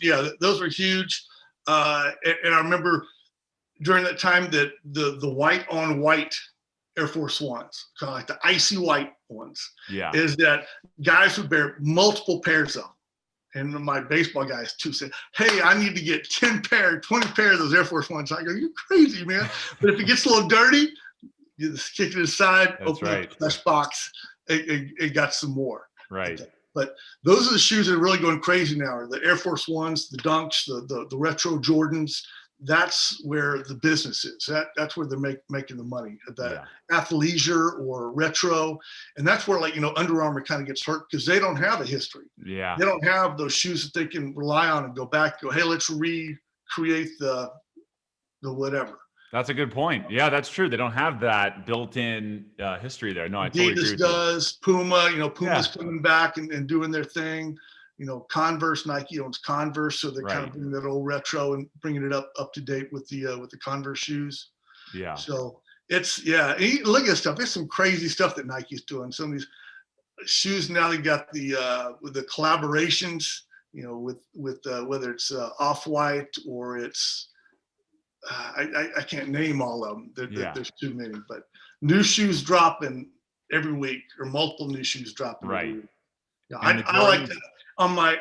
huge. And I remember during that time that the white on white Air Force Ones, kind of like the icy white ones, is that guys would wear multiple pairs of them. And my baseball guys too said, hey, I need to get 20 pairs of those Air Force Ones. I go, you're crazy, man. But if it gets a little dirty, you just kick it aside, open up the fresh box, it got some more. Right. But those are the shoes that are really going crazy now, the Air Force Ones, the Dunks, the retro Jordans. That's where the business is. That's where they're making the money. The athleisure or retro, and that's where Under Armour kind of gets hurt because they don't have a history. Yeah, they don't have those shoes that they can rely on and go back. Go, hey, let's recreate the whatever. That's a good point. Yeah, that's true. They don't have that built-in history there. No, I totally agree with does. You. Puma, Puma's coming back and doing their thing. Converse, Nike owns Converse, so they're kind of bringing that old retro and bringing it up to date with the Converse shoes. Yeah. So it's look at this stuff. There's some crazy stuff that Nike's doing. Some of these shoes now, they got with the collaborations, with whether it's Off-White or it's I can't name all of them. There's too many, but new shoes dropping every week, or multiple new shoes dropping every week. I like that. On my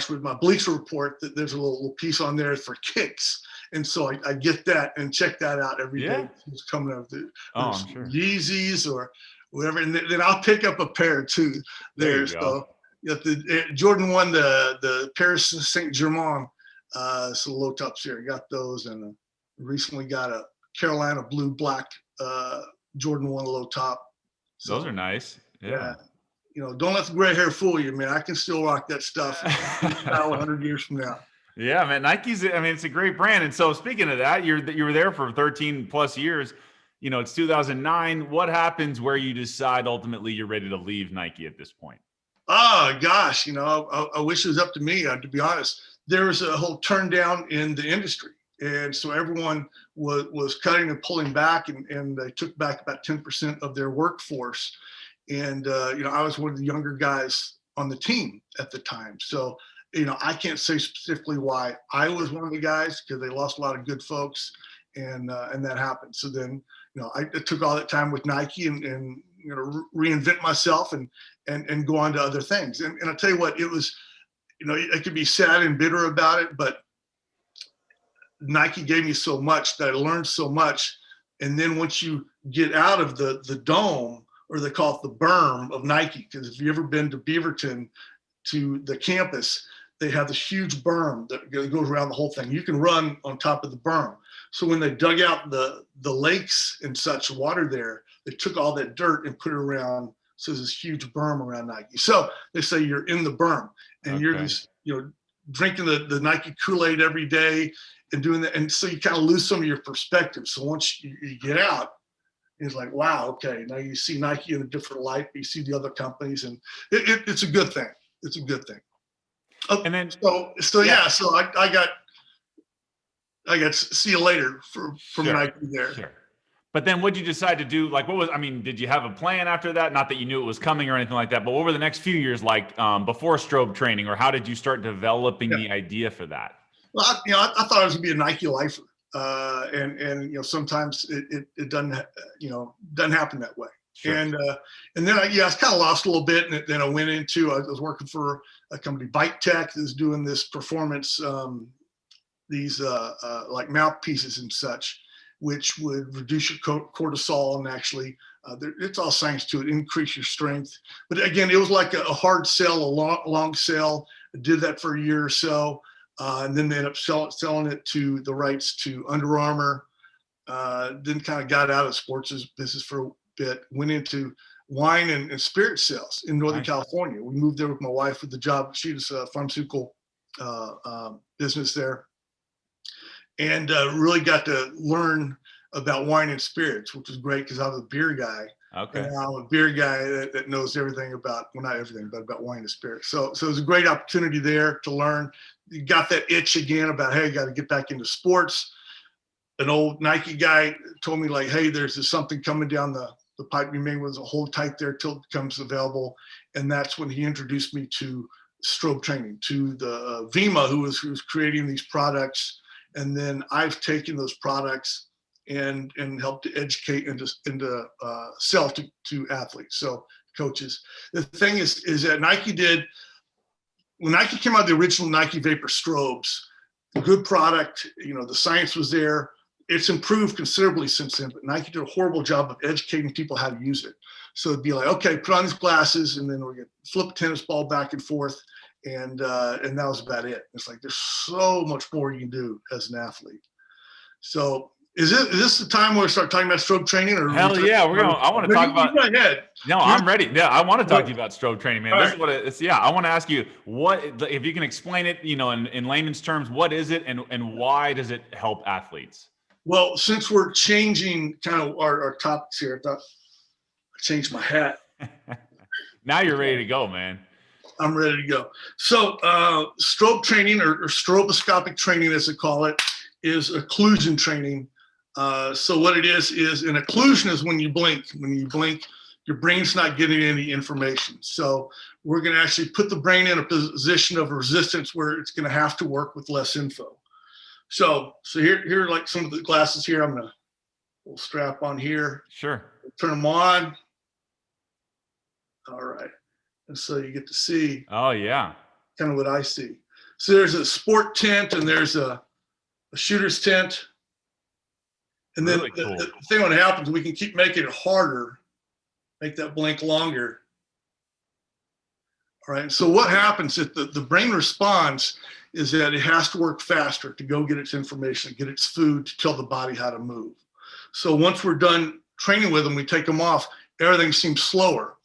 with my Bleacher Report, that there's a little piece on there for kicks, and so I get that and check that out every day. It's coming out the Yeezys or whatever, and then I'll pick up a pair too. So the Jordan 1, the Paris Saint-Germain, so low tops here. I got those, and recently got a Carolina blue black Jordan 1 low top. So, those are nice. Yeah. Don't let the gray hair fool you, man. I can still rock that stuff 100 years from now. Yeah, man. Nike's, it's a great brand. And so speaking of that, you were there for 13 plus years. It's 2009. What happens where you decide ultimately you're ready to leave Nike at this point? Oh, gosh. I wish it was up to me, to be honest. There was a whole turn down in the industry. And so everyone was cutting and pulling back, and they took back about 10% of their workforce. And, I was one of the younger guys on the team at the time. So, I can't say specifically why I was one of the guys, because they lost a lot of good folks, and that happened. So then, I took all that time with Nike and reinvent myself and go on to other things. And I'll tell you what, it was I could be sad and bitter about it, but Nike gave me so much that I learned so much. And then once you get out of the dome, or they call it the berm of Nike, because if you've ever been to Beaverton, to the campus, they have this huge berm that goes around the whole thing. You can run on top of the berm. So when they dug out the lakes and such water there, they took all that dirt and put it around. So there's this huge berm around Nike. So they say you're in the berm, and you're just, drinking the Nike Kool-Aid every day and doing that. And so you kind of lose some of your perspective. So once you get out, it's like, wow, okay, now you see Nike in a different light. You see the other companies, and it's a good thing. It's a good thing. And then, so I got see you later from Nike there. Sure. But then what'd you decide to do? Like, did you have a plan after that? Not that you knew it was coming or anything like that, but what were the next few years like before Strobe Training, or how did you start developing the idea for that? Well, I thought I was gonna be a Nike lifer. And sometimes it doesn't happen that way. Sure. And then I was kind of lost a little bit, and then I went into, I was working for a company, Bike Tech, that's doing this performance, these like mouthpieces and such, which would reduce your cortisol, and actually it's all science to it, increase your strength. But again, it was like a hard sell, a long sell. I did that for a year or so. And then they ended up selling it to the rights to Under Armour. Then kind of got out of sports business for a bit, went into wine and spirit sales in Northern California. We moved there with my wife with the job. She was a pharmaceutical business there. And really got to learn about wine and spirits, which was great because I was a beer guy. Okay. And I'm a beer guy that knows everything about, well, not everything, but about wine and spirits. So it was a great opportunity there to learn. You got that itch again about, hey, you got to get back into sports. An old Nike guy told me, like, hey, there's something coming down the pipe. You may want to hold tight there till it becomes available. And that's when he introduced me to Strobe Training, to the Vima, who was creating these products. And then I've taken those products and helped to educate and sell to athletes, so coaches. The thing is that Nike did, when Nike came out with the original Nike Vapor Strobes, good product, the science was there. It's improved considerably since then, but Nike did a horrible job of educating people how to use it. So it'd be like, okay, put on these glasses, and then we get flip a tennis ball back and forth, and that was about it. It's like, there's so much more you can do as an athlete. So is this the time where we start talking about Strobe Training? Or hell yeah, I want to talk about. Go ahead. No, I'm ready. Yeah, I want to talk to you about Strobe Training, man. This is what it's. Yeah, I want to ask you if you can explain it, in layman's terms, what is it, and why does it help athletes? Well, since we're changing kind of our topics here, I thought I changed my hat. Now you're ready to go, man. I'm ready to go. So Strobe Training, or stroboscopic training, as they call it, is occlusion training. So what it is an occlusion is when you blink. When you blink, your brain's not getting any information. So we're going to actually put the brain in a position of resistance where it's going to have to work with less info. So here are like some of the glasses here. I'm going to strap on here. Sure. Turn them on. All right. And so you get to see. Oh, yeah. Kind of what I see. So there's a sport tent, and there's a shooter's tent. And then really cool. the thing what happens, we can keep making it harder, make that blink longer. All right. So what happens if the brain responds is that it has to work faster to go get its information, get its food, to tell the body how to move. So once we're done training with them, we take them off, everything seems slower.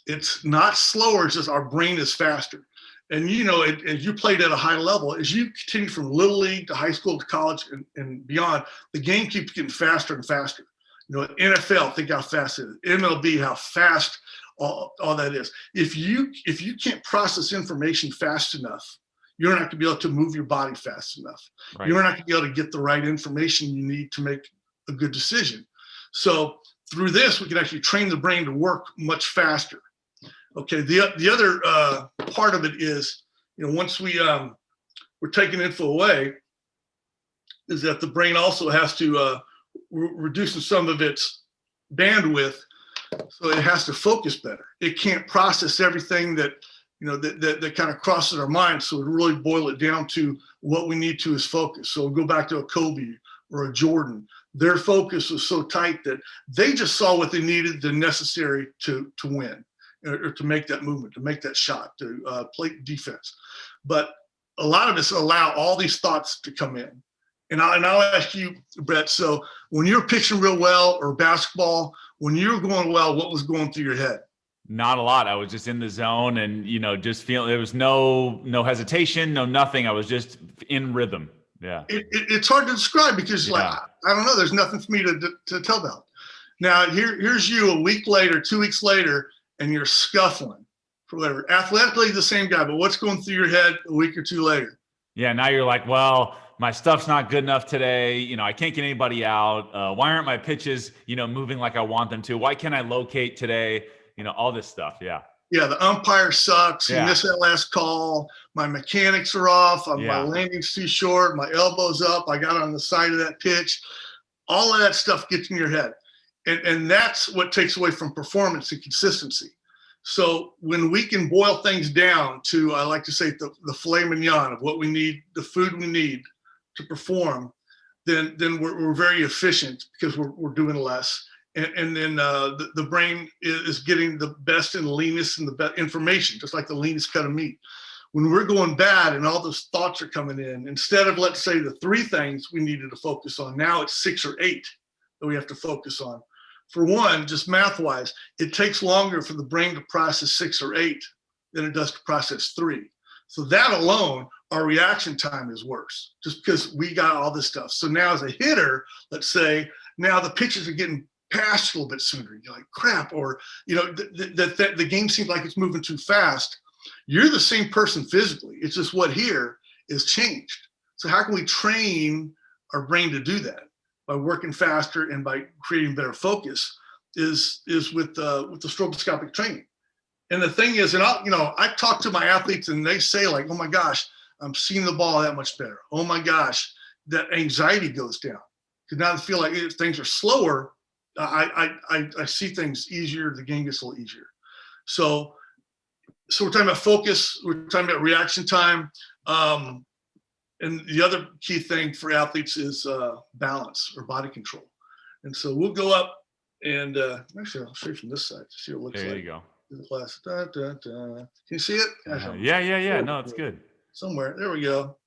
It's not slower, it's just our brain is faster. And as you played at a high level, as you continue from little league to high school to college and beyond, the game keeps getting faster and faster. NFL, think how fast it is. MLB, how fast all that is. If you can't process information fast enough, you're not going to be able to move your body fast enough. Right. You're not going to be able to get the right information you need to make a good decision. So through this, we can actually train the brain to work much faster. Okay, the other part of it is, once we're taking info away, is that the brain also has to reduce some of its bandwidth, so it has to focus better. It can't process everything that that kind of crosses our minds. So we really boil it down to what we need to is focus. So we'll go back to a Kobe or a Jordan. Their focus was so tight that they just saw what they needed, the necessary to win, or to make that movement, to make that shot, to play defense. But a lot of us allow all these thoughts to come in. And I'll ask you, Brett, so when you're pitching real well or basketball, when you were going well, what was going through your head? Not a lot. I was just in the zone and, just feeling, there was no hesitation, no nothing. I was just in rhythm. Yeah. It's hard to describe because like, I don't know, there's nothing for me to tell about. Now here's you a week later, 2 weeks later, and you're scuffling for whatever. Athletically the same guy, but what's going through your head a week or two later? Yeah. Now you're like, well, my stuff's not good enough today. I can't get anybody out. Why aren't my pitches, moving like I want them to? Why can't I locate today? All this stuff. Yeah. Yeah. The umpire sucks. You missed that last call. My mechanics are off. My landing's too short. My elbow's up. I got on the side of that pitch. All of that stuff gets in your head. And that's what takes away from performance and consistency. So when we can boil things down to, I like to say, the filet mignon of what we need, the food we need to perform, then we're very efficient because we're doing less. And then the brain is getting the best and leanest and the best information, just like the leanest cut of meat. When we're going bad and all those thoughts are coming in, instead of, let's say, the 3 things we needed to focus on, now it's 6 or 8 that we have to focus on. For one, just math-wise, it takes longer for the brain to process 6 or 8 than it does to process 3. So that alone, our reaction time is worse, just because we got all this stuff. So now as a hitter, let's say, now the pitches are getting passed a little bit sooner. You're like, crap, or the game seems like it's moving too fast. You're the same person physically. It's just what here is changed. So how can we train our brain to do that? By working faster and by creating better focus is with the stroboscopic training. And the thing is, and I talk to my athletes and they say like, oh my gosh, I'm seeing the ball that much better. Oh my gosh, that anxiety goes down. Because now I feel like if things are slower, I see things easier. The game gets a little easier. So we're talking about focus. We're talking about reaction time. And the other key thing for athletes is balance or body control. And so we'll go up and actually I'll show you from this side to see what it looks like. There you go. The class. Can you see it? Yeah. No, it's good. Somewhere. There we go.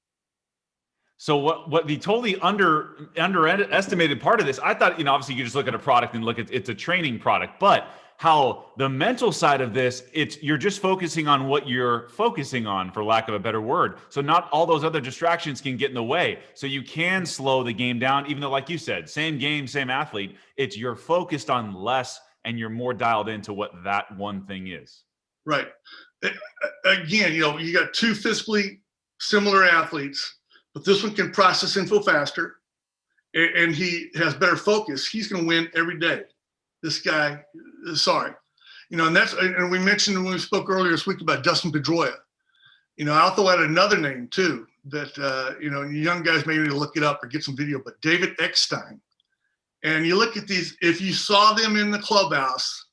So what the totally underestimated part of this, I thought, obviously you just look at a product and look at it's a training product, but how the mental side of this, you're just focusing on what you're focusing on, for lack of a better word. So not all those other distractions can get in the way. So you can slow the game down, even though, like you said, same game, same athlete, you're focused on less and you're more dialed into what that one thing is. Right. Again, you got 2 physically similar athletes, but this one can process info faster and he has better focus. He's going to win every day. This guy, sorry. And we mentioned when we spoke earlier this week about Dustin Pedroia. I'll throw out another name too that, young guys may need to look it up or get some video, but David Eckstein. And you look at these, if you saw them in the clubhouse,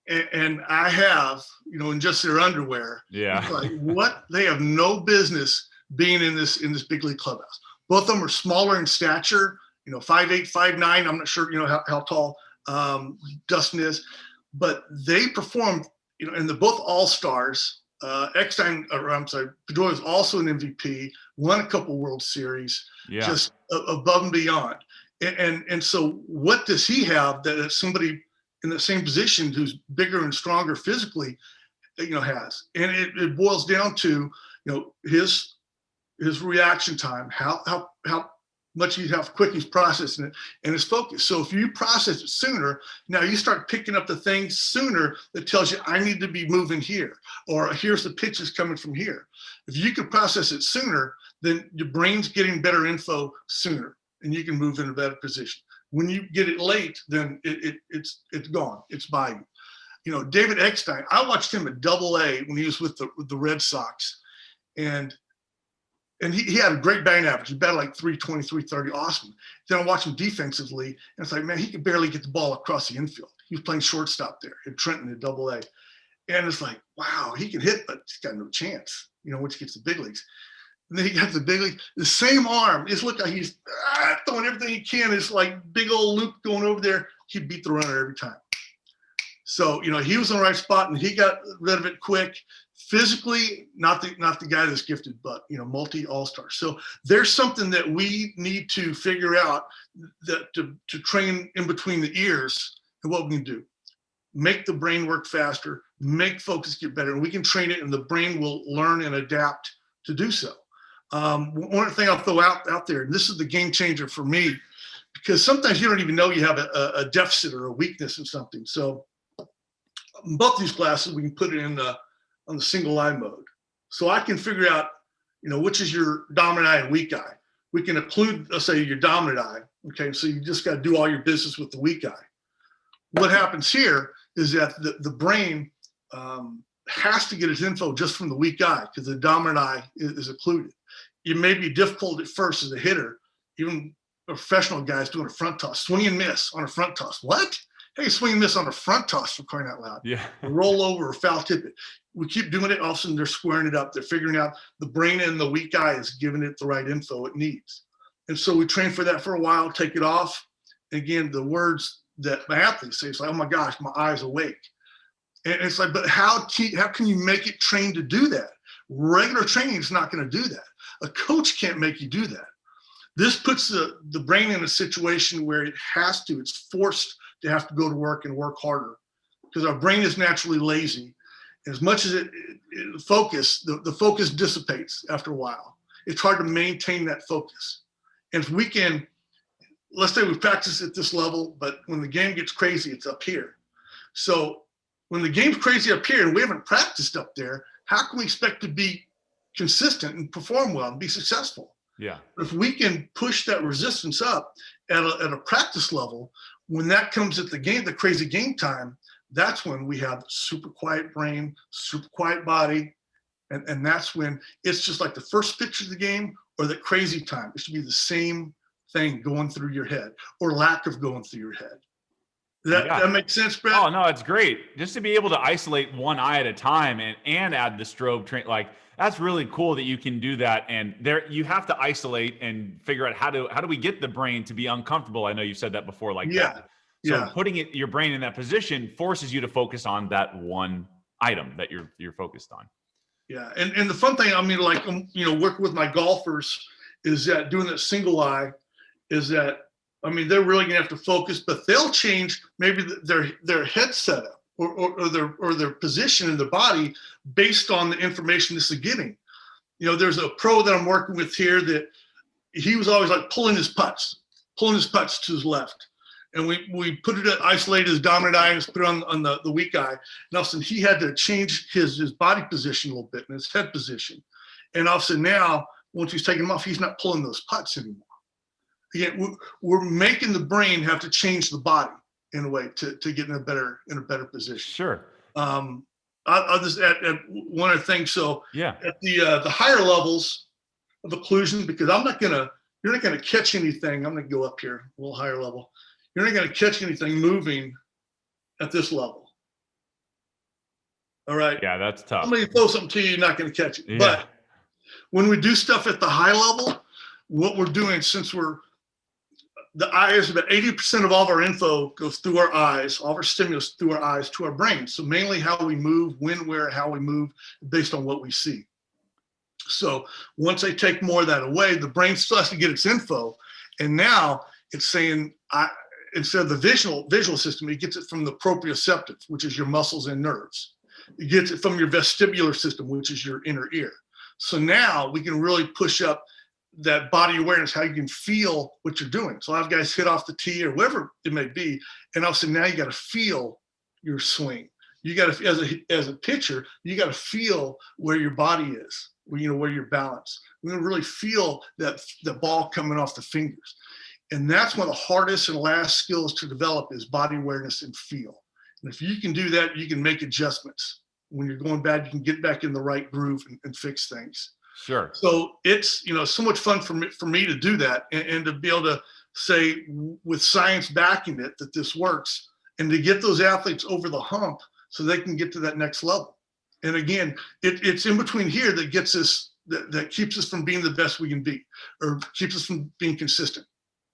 and I have, in just their underwear, like what, they have no business being in this big league clubhouse. Both of them are smaller in stature, 5'8", 5'9". I'm not sure, how tall Dustin is, but they performed, and they're both all-stars. Pedroia is also an MVP, won a couple World Series, just above and beyond. And so what does he have that somebody in the same position who's bigger and stronger physically, has? And it boils down to, his reaction time, how much how quick he's processing it, and his focus. So if you process it sooner, now you start picking up the things sooner that tells you I need to be moving here, or here's the pitches coming from here. If you can process it sooner, then your brain's getting better info sooner, and you can move in a better position. When you get it late, then it's gone. It's by you. David Eckstein, I watched him at AA when he was with the Red Sox, and he had a great batting average. He batted like 320, 330, awesome. Then I watched him defensively, and it's like, man, he could barely get the ball across the infield. He was playing shortstop there at Trenton at AA. And it's like, wow, he can hit, but he's got no chance, once he gets to the big leagues. And then he got to the big leagues, the same arm. It's look like he's throwing everything he can. It's like big old loop going over there. He beat the runner every time. So, he was in the right spot and he got rid of it quick. Physically, not the guy that's gifted, but, multi all-star. So there's something that we need to figure out that to train in between the ears, and what we can do. Make the brain work faster, make focus get better, and we can train it and the brain will learn and adapt to do so. One thing I'll throw out there, and this is the game changer for me, because sometimes you don't even know you have a deficit or a weakness in something. So in both these classes, we can put it on the single eye mode. So I can figure out, which is your dominant eye and weak eye. We can occlude, let's say, your dominant eye. Okay, so you just got to do all your business with the weak eye. What happens here is that the brain has to get its info just from the weak eye because the dominant eye is occluded. It may be difficult at first as a hitter, even a professional guys doing a front toss, swing and miss on a front toss. What? Hey, swing and miss on a front toss, for crying out loud. Yeah. Roll over or foul tip it. We keep doing it. All of a sudden, they're squaring it up. They're figuring out the brain and the weak eye is giving it the right info it needs. And so we train for that for a while, take it off. Again, the words that my athletes say, it's like, oh my gosh, my eye's awake. And it's like, but how can you make it trained to do that? Regular training is not going to do that. A coach can't make you do that. This puts the brain in a situation where it's forced to have to go to work and work harder because our brain is naturally lazy. As much as it focus, the focus dissipates after a while. It's hard to maintain that focus. And if we can, let's say we practice at this level, but when the game gets crazy, it's up here. So when the game's crazy up here and we haven't practiced up there, how can we expect to be consistent and perform well and be successful? Yeah. If we can push that resistance up at a practice level, when that comes at the crazy game time, that's when we have super quiet brain, super quiet body. And that's when it's just like the first pitch of the game or the crazy time. It should be the same thing going through your head or lack of going through your head. That makes sense, Brett? Oh, no, it's great. Just to be able to isolate one eye at a time and add the strobe train, like that's really cool that you can do that. And there you have to isolate and figure out how do we get the brain to be uncomfortable. I know you said that before, like that. So putting putting your brain in that position forces you to focus on that one item that you're focused on. Yeah, and the fun thing, I mean, like, working with my golfers is that doing that single eye is that, I mean, they're really gonna have to focus, but they'll change maybe their head setup or their position in the body based on the information this is getting. There's a pro that I'm working with here that he was always like pulling his putts to his left. And we put it isolated his dominant eye and put it on the weak eye. And all of a sudden he had to change his body position a little bit and his head position. And all of a sudden now, once he's taken them off, he's not pulling those putts anymore. Again, we're making the brain have to change the body in a way to get in a better position. Sure. I'll just add one other thing. So yeah, at the higher levels of occlusion, because you're not gonna catch anything. I'm gonna go up here a little higher level. You're not going to catch anything moving at this level. All right. Yeah, that's tough. I'm going to throw something to you, you're not going to catch it. Yeah. But when we do stuff at the high level, what we're doing, since the eyes, about 80% of all of our info goes through our eyes, all of our stimulus through our eyes to our brain. So mainly how we move, when, where, how we move based on what we see. So once they take more of that away, the brain still has to get its info. And now it's saying, instead of the visual system, it gets it from the proprioceptive, which is your muscles and nerves. It gets it from your vestibular system, which is your inner ear. So now we can really push up that body awareness, how you can feel what you're doing. So a lot of guys hit off the tee or whatever it may be, and also now you got to feel your swing. You got to, as a pitcher, you got to feel where your body is, where you're balanced. We're going to really feel the ball coming off the fingers. And that's one of the hardest and last skills to develop is body awareness and feel. And if you can do that, you can make adjustments. When you're going bad, you can get back in the right groove and fix things. Sure. So it's, so much fun for me to do that and to be able to say with science backing it that this works and to get those athletes over the hump so they can get to that next level. And again, it's in between here that gets us, that keeps us from being the best we can be, or keeps us from being consistent.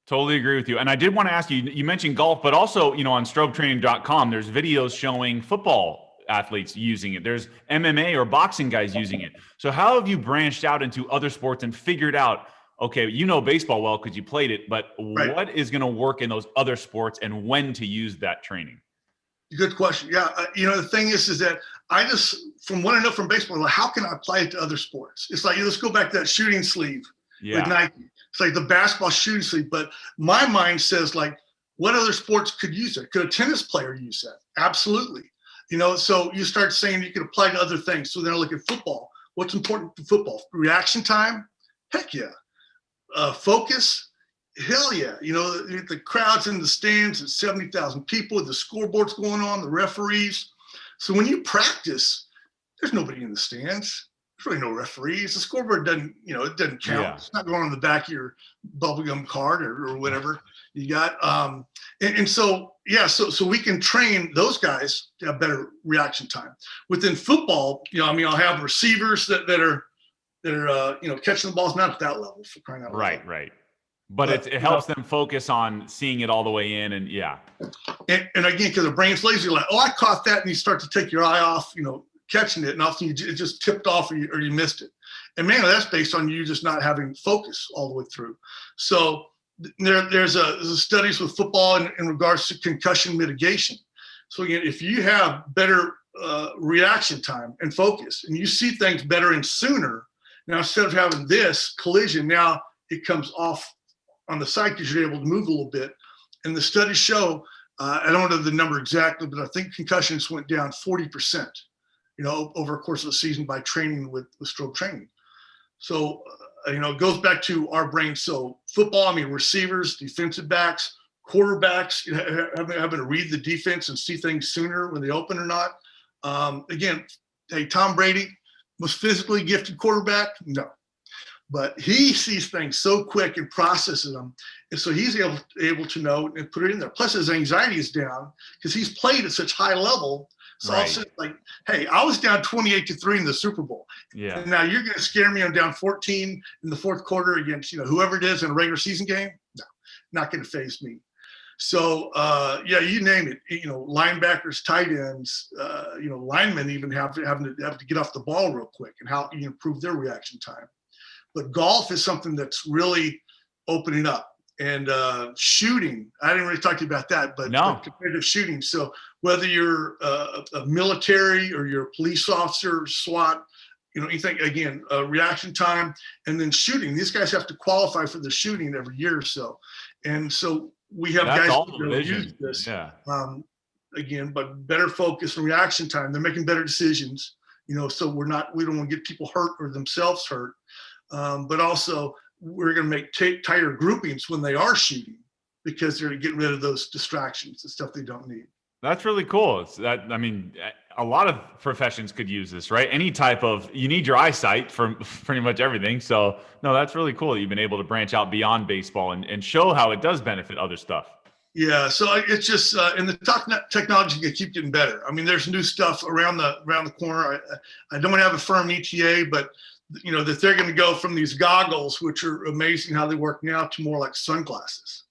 Totally agree with you. And I did want to ask you, you mentioned golf, but also, on strobetraining.com, there's videos showing football athletes using it. There's MMA or boxing guys using it. So how have you branched out into other sports and figured out, okay, baseball well because you played it, but Right. what is going to work in those other sports and when to use that training? Good question. Yeah. The thing is that I just, from what I know from baseball, like, how can I apply it to other sports? It's like, let's go back to that shooting sleeve with Nike. It's like the basketball shooting sleeve. But my mind says, like, what other sports could use it? Could a tennis player use that? Absolutely. So you start saying you can apply to other things. So then I look at football. What's important to football? Reaction time? Heck yeah. Focus? Hell yeah. The crowds in the stands, it's 70,000 people, the scoreboard's going on, the referees. So when you practice, there's nobody in the stands. There's really no referees. The scoreboard doesn't, it doesn't count. Yeah. It's not going on the back of your bubblegum card or whatever you got. So we can train those guys to have better reaction time. Within football, I'll have receivers that are catching the balls, not at that level, for crying out loud. Right. But it helps them focus on seeing it all the way in, and yeah. And again, because the brain's lazy, like, I caught that, and you start to take your eye off, catching it, and often it just tipped off or you missed it. And man, that's based on you just not having focus all the way through. So there's studies with football in regards to concussion mitigation. So again, if you have better reaction time and focus, and you see things better and sooner, now instead of having this collision, now it comes off on the side because you're able to move a little bit. And the studies show, I don't know the number exactly, but I think concussions went down 40%, over a course of a season by training with Strobe Training. So, it goes back to our brain. So football, receivers, defensive backs, quarterbacks, having to read the defense and see things sooner when they open or not. Again, hey, Tom Brady was physically gifted quarterback? No. But he sees things so quick and processes them. And so he's able to know and put it in there. Plus his anxiety is down because he's played at such high level. So all of a sudden, like, hey, I was down 28-3 in the Super Bowl. Yeah. And now you're going to scare me. I'm down 14 in the fourth quarter against, whoever it is in a regular season game. No, not going to faze me. So, you name it, linebackers, tight ends, linemen even have to get off the ball real quick and how you improve their reaction time. But golf is something that's really opening up. And shooting, I didn't really talk to you about that, but competitive shooting. So whether you're a military or you're a police officer, SWAT, anything, again, reaction time, and then shooting. These guys have to qualify for the shooting every year or so. And so we have guys that use this. Yeah. Again, but better focus and reaction time. They're making better decisions, so we don't want to get people hurt or themselves hurt. But also we're going to make tighter groupings when they are shooting because they're getting rid of those distractions and stuff they don't need. That's really cool. A lot of professions could use this, right? Any type of, you need your eyesight for pretty much everything. So no, that's really cool that you've been able to branch out beyond baseball and show how it does benefit other stuff. Yeah. So it's just, and the technology can keep getting better. There's new stuff around the corner. I don't have a firm ETA, but that they're going to go from these goggles, which are amazing how they work now, to more like sunglasses.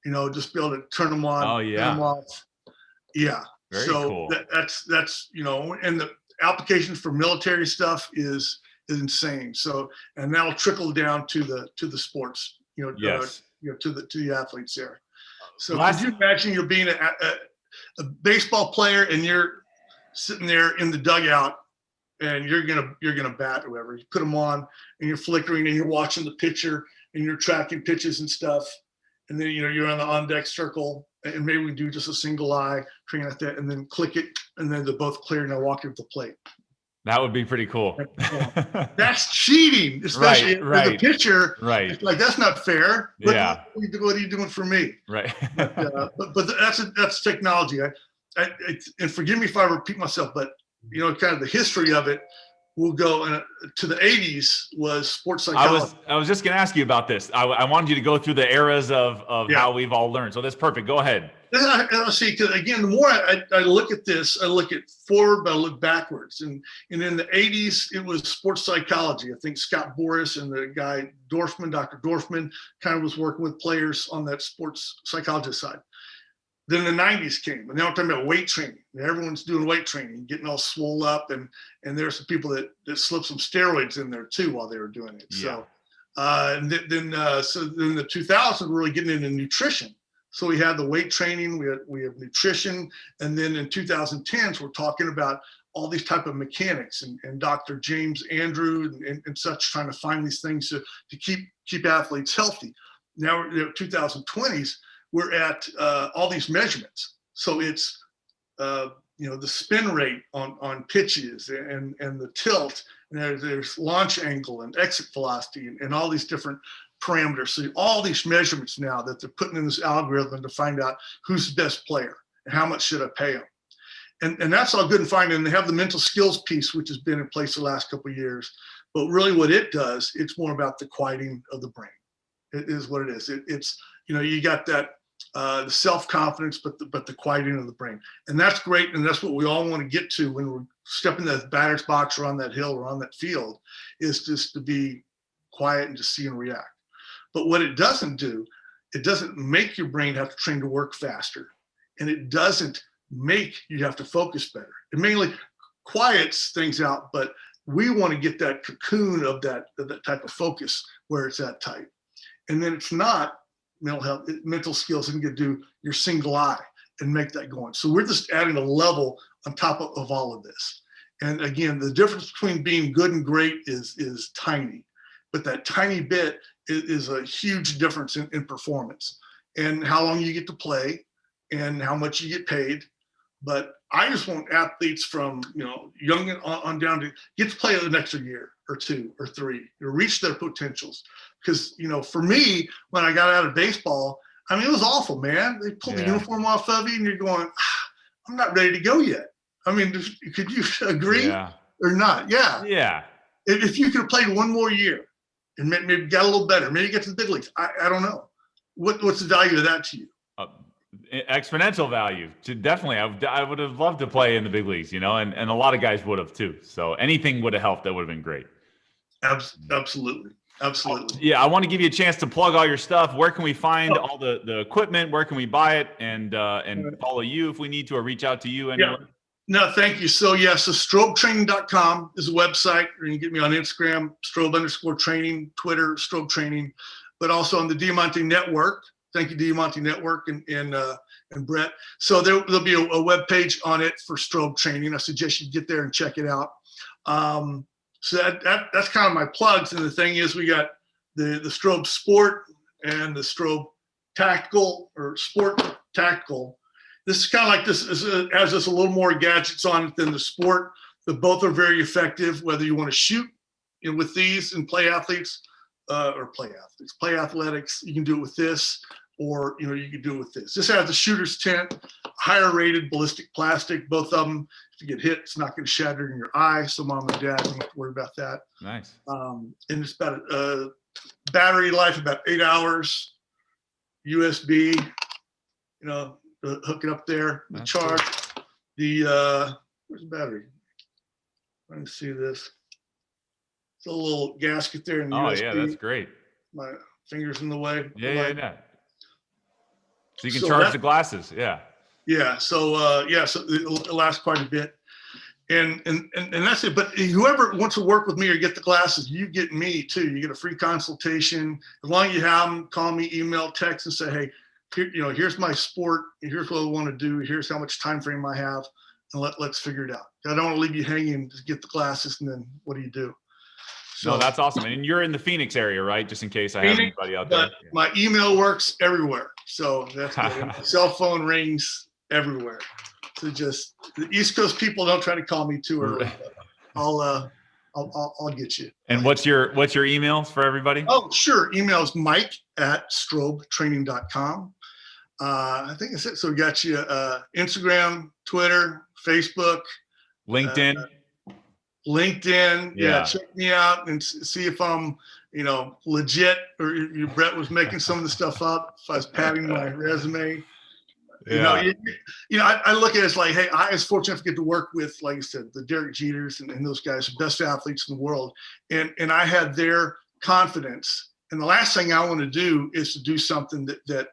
Just be able to turn them on, turn them off. Yeah. Very so cool. That's and the applications for military stuff is insane. So, and that'll trickle down to the sports, to the athletes there. So could you imagine you're being a baseball player and you're sitting there in the dugout and you're gonna bat or whatever. You put them on and you're flickering and you're watching the pitcher and you're tracking pitches and stuff. And then you're on the on deck circle and maybe we do just a single eye training like that and then click it and then they're both clear and they're walking to the plate. That would be pretty cool. That's cheating, especially for the pitcher. Right. It's like, that's not fair. What are you doing for me? Right. but that's technology. And forgive me if I repeat myself, but kind of the history of it will go to the 80s was sports psychology. I was just going to ask you about this. I wanted you to go through the eras of how we've all learned. So that's perfect. Go ahead. I see, because again, the more I look at this, I look at forward, but I look backwards. And in the 80s, it was sports psychology. I think Scott Boras and the guy Dorfman, Dr. Dorfman, kind of was working with players on that sports psychologist side. Then the 90s came, and now we're talking about weight training. Everyone's doing weight training, getting all swole up, and there's some people that slipped some steroids in there too while they were doing it. Yeah. So then the 2000s, we're really getting into nutrition. So we had the weight training, we have nutrition, and then in 2010s, we're talking about all these type of mechanics and Dr. James Andrew and such, trying to find these things to keep athletes healthy. Now, 2020s, we're at all these measurements. So it's the spin rate on pitches and the tilt, and there's launch angle and exit velocity and all these different parameters. So all these measurements now that they're putting in this algorithm to find out who's the best player and how much should I pay them. And that's all good and fine. And they have the mental skills piece, which has been in place the last couple of years. But really what it does, it's more about the quieting of the brain. It is what it is. It's, you got that the self-confidence, but the quieting of the brain. And that's great. And that's what we all want to get to when we're stepping that batter's box or on that hill or on that field, is just to be quiet and just see and react. But what it doesn't do, it doesn't make your brain have to train to work faster. And it doesn't make you have to focus better. It mainly quiets things out, but we want to get that cocoon of that type of focus where it's that tight. And then it's not mental skills and get to do your single eye and make that going. So we're just adding a level on top of all of this. And again, the difference between being good and great is tiny, but that tiny bit is a huge difference in performance and how long you get to play and how much you get paid. But I just want athletes from young on down to get to play an extra year or 2 or 3 to reach their potentials. Because for me, when I got out of baseball, I mean, it was awful, man. They pulled the uniform off of you, and you're going, I'm not ready to go yet. I mean, could you agree or not? Yeah. Yeah. If you could have played one more year and maybe got a little better, maybe get to the big leagues. I don't know. What's the value of that to you? Exponential value. Definitely. I would have loved to play in the big leagues, and a lot of guys would have too. So anything would have helped. That would have been great. Absolutely. Yeah. I want to give you a chance to plug all your stuff. Where can we find all the equipment? Where can we buy it and follow you if we need to, or reach out to you anywhere? Yeah. No, thank you. So strobetraining.com is a website. You can get me on Instagram, Strobe_training, Twitter, Strobe Training, but also on the Diamante Network. Thank you, Diamante Network and Brett. So there'll be a web page on it for Strobe Training. I suggest you get there and check it out. So that's kind of my plugs. And the thing is, we got the Strobe Sport and the Strobe Tactical or Sport Tactical. This is kind of like this has just a little more gadgets on it than the Sport. But both are very effective, whether you want to shoot with these and play athletics. Play athletics. You can do it with this, or you can do it with this. This has the shooter's tent, higher rated ballistic plastic. Both of them, if you get hit, it's not going to shatter in your eye. So mom and dad don't have to worry about that. Nice. And it's about a battery life about 8 hours. USB, hook it up there. The charge. Cool. Where's the battery? Let me see this. It's a little gasket there in the USB. Yeah, that's great. My finger's in the way. Yeah. So you can charge the glasses. Yeah. Yeah. So it'll last quite a bit, and that's it. But whoever wants to work with me or get the glasses, you get me too. You get a free consultation. As long as you have them, call me, email, text, and say, hey, here's my sport. Here's what I want to do. Here's how much time frame I have, and let's figure it out. I don't want to leave you hanging. Just get the glasses, and then what do you do? So, no, that's awesome. And you're in the Phoenix area, right? Just in case I have anybody out there. My email works everywhere. So that's good. My cell phone rings everywhere. So just the East Coast people don't try to call me too early. I'll get you. And what's your email for everybody? Oh, sure. Email is mike@strobetraining.com. I think that's it. So we got you Instagram, Twitter, Facebook, LinkedIn. Yeah, check me out and see if I'm, legit, or Brett was making some of the stuff up. If I was padding my resume, I look at it as like, hey, I was fortunate to get to work with, like I said, the Derek Jeters and those guys, the best athletes in the world. And I had their confidence. And the last thing I want to do is to do something that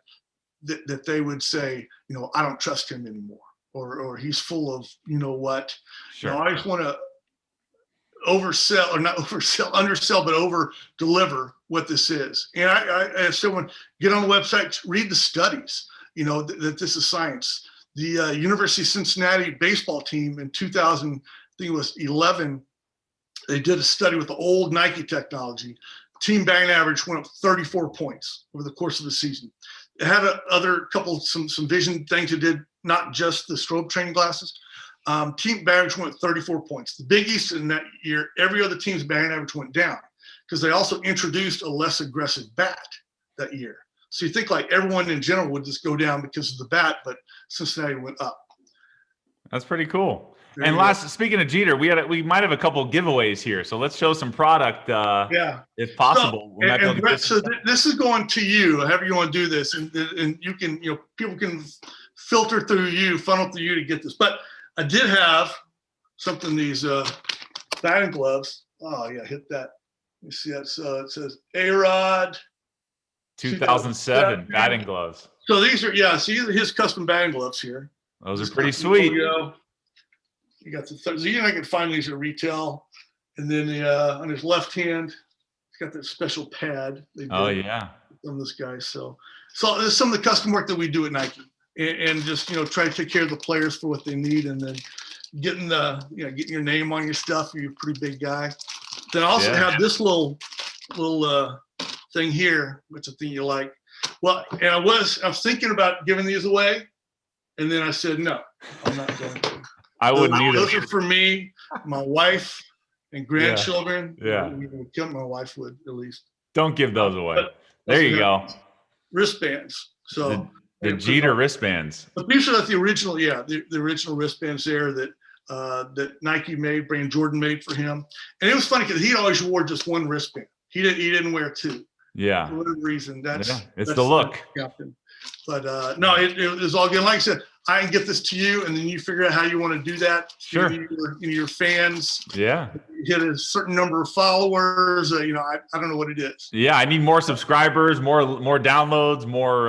they would say, I don't trust him anymore, or he's full of, what. Sure. I just want to undersell, but over deliver what this is. And I still want to get on the website, read the studies, that this is science. The University of Cincinnati baseball team in 2000, I think it was 11, they did a study with the old Nike technology. Team batting average went up 34 points over the course of the season. It had some vision things it did, not just the strobe training glasses. Team batting average went 34 points. The Big East in that year, every other team's batting average went down because they also introduced a less aggressive bat that year. So you think like everyone in general would just go down because of the bat, but Cincinnati went up. That's pretty cool. And speaking of Jeter, we might have a couple of giveaways here, so let's show some product. If possible. So this is going to you, however you want to do this, and you can, people can filter through you, funnel through you to get this. But I did have something, these batting gloves. Oh yeah, hit that. You see that? So it says A-Rod 2007 batting gloves. So these are these are his custom batting gloves here. Those are pretty sweet. You got I can find these at retail, and then on his left hand, he's got that special pad. On this guy. So there's some of the custom work that we do at Nike, and just try to take care of the players for what they need, and then getting your name on your stuff. You're a pretty big guy. Then I also have this little thing here, which I think you like. Well, and I was thinking about giving these away, and then I said no, I'm not going to. I wouldn't either. Those are for me, my wife, and grandchildren. Yeah. My wife would at least. Don't give those away. There you go. Wristbands. So the Jeter wristbands. But these are the original, the original wristbands there that Nike made, brand Jordan made for him. And it was funny because he always wore just one wristband. He didn't wear two. Yeah. For whatever reason. That's the look. But no, it was all good. Like I said, I can get this to you, and then you figure out how you want to do that. Sure. Your fans. Yeah. Hit a certain number of followers. I don't know what it is. Yeah, I need more subscribers, more downloads, more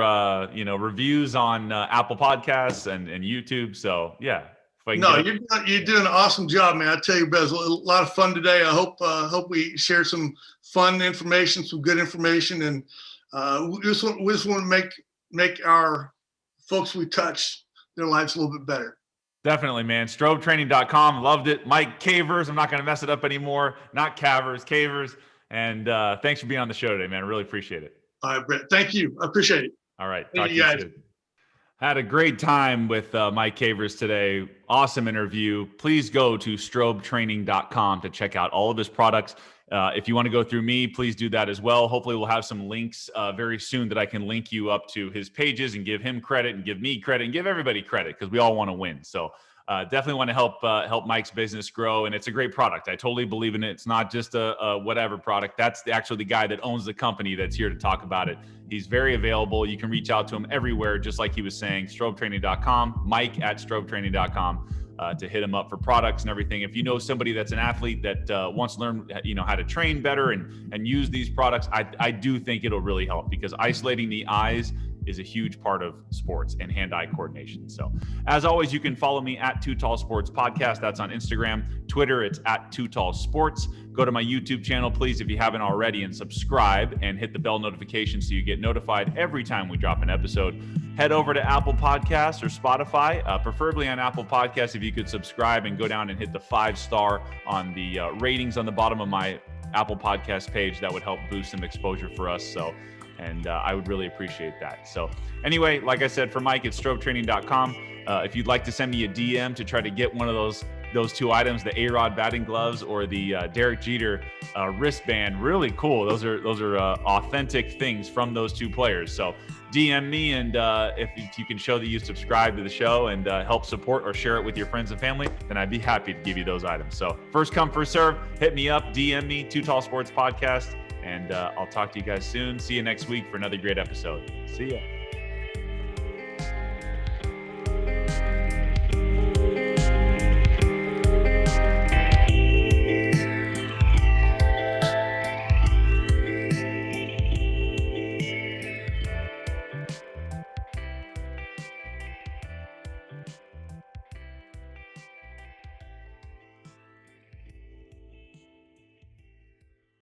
reviews on Apple Podcasts and YouTube. So yeah. You're doing an awesome job, man. I tell you, Bez, a lot of fun today. I hope we share some fun information, some good information, and we just want to make our folks we touch their lives a little bit better. Definitely, man. StrobeTraining.com. Loved it. Mike Cavers. I'm not going to mess it up anymore. Not Cavers, Cavers. And thanks for being on the show today, man. I really appreciate it. All right, Brett. Thank you. I appreciate it. All right. Talk to you soon. Had a great time with Mike Cavers today. Awesome interview. Please go to StrobeTraining.com to check out all of his products. If you want to go through me, please do that as well. Hopefully we'll have some links very soon that I can link you up to his pages and give him credit and give me credit and give everybody credit because we all want to win. So definitely want to help Mike's business grow. And it's a great product. I totally believe in it. It's not just a whatever product. That's actually the guy that owns the company that's here to talk about it. He's very available. You can reach out to him everywhere, just like he was saying, StrobeTraining.com, Mike at StrobeTraining.com. To hit him up for products and everything. If you know somebody that's an athlete that wants to learn, how to train better and use these products, I do think it'll really help because isolating the eyes is a huge part of sports and hand-eye coordination. So as always, you can follow me at Too Tall Sports Podcast. That's on Instagram. Twitter, it's at Too Tall Sports. Go to my YouTube channel, please, if you haven't already, and subscribe and hit the bell notification so you get notified every time we drop an episode. Head over to Apple Podcasts or Spotify, preferably on Apple Podcasts. If you could subscribe and go down and hit the 5-star on the ratings on the bottom of my Apple Podcast page, that would help boost some exposure for us. So, and I would really appreciate that. So anyway, like I said, for Mike, it's StrobeTraining.com. If you'd like to send me a DM to try to get one of those two items, the A-Rod batting gloves or the Derek Jeter wristband, really cool. Those are authentic things from those two players. So DM me, and if you can show that you subscribe to the show and help support or share it with your friends and family, then I'd be happy to give you those items. So first come, first serve. Hit me up, DM me, Too Tall Sports Podcast, and I'll talk to you guys soon. See you next week for another great episode. See ya.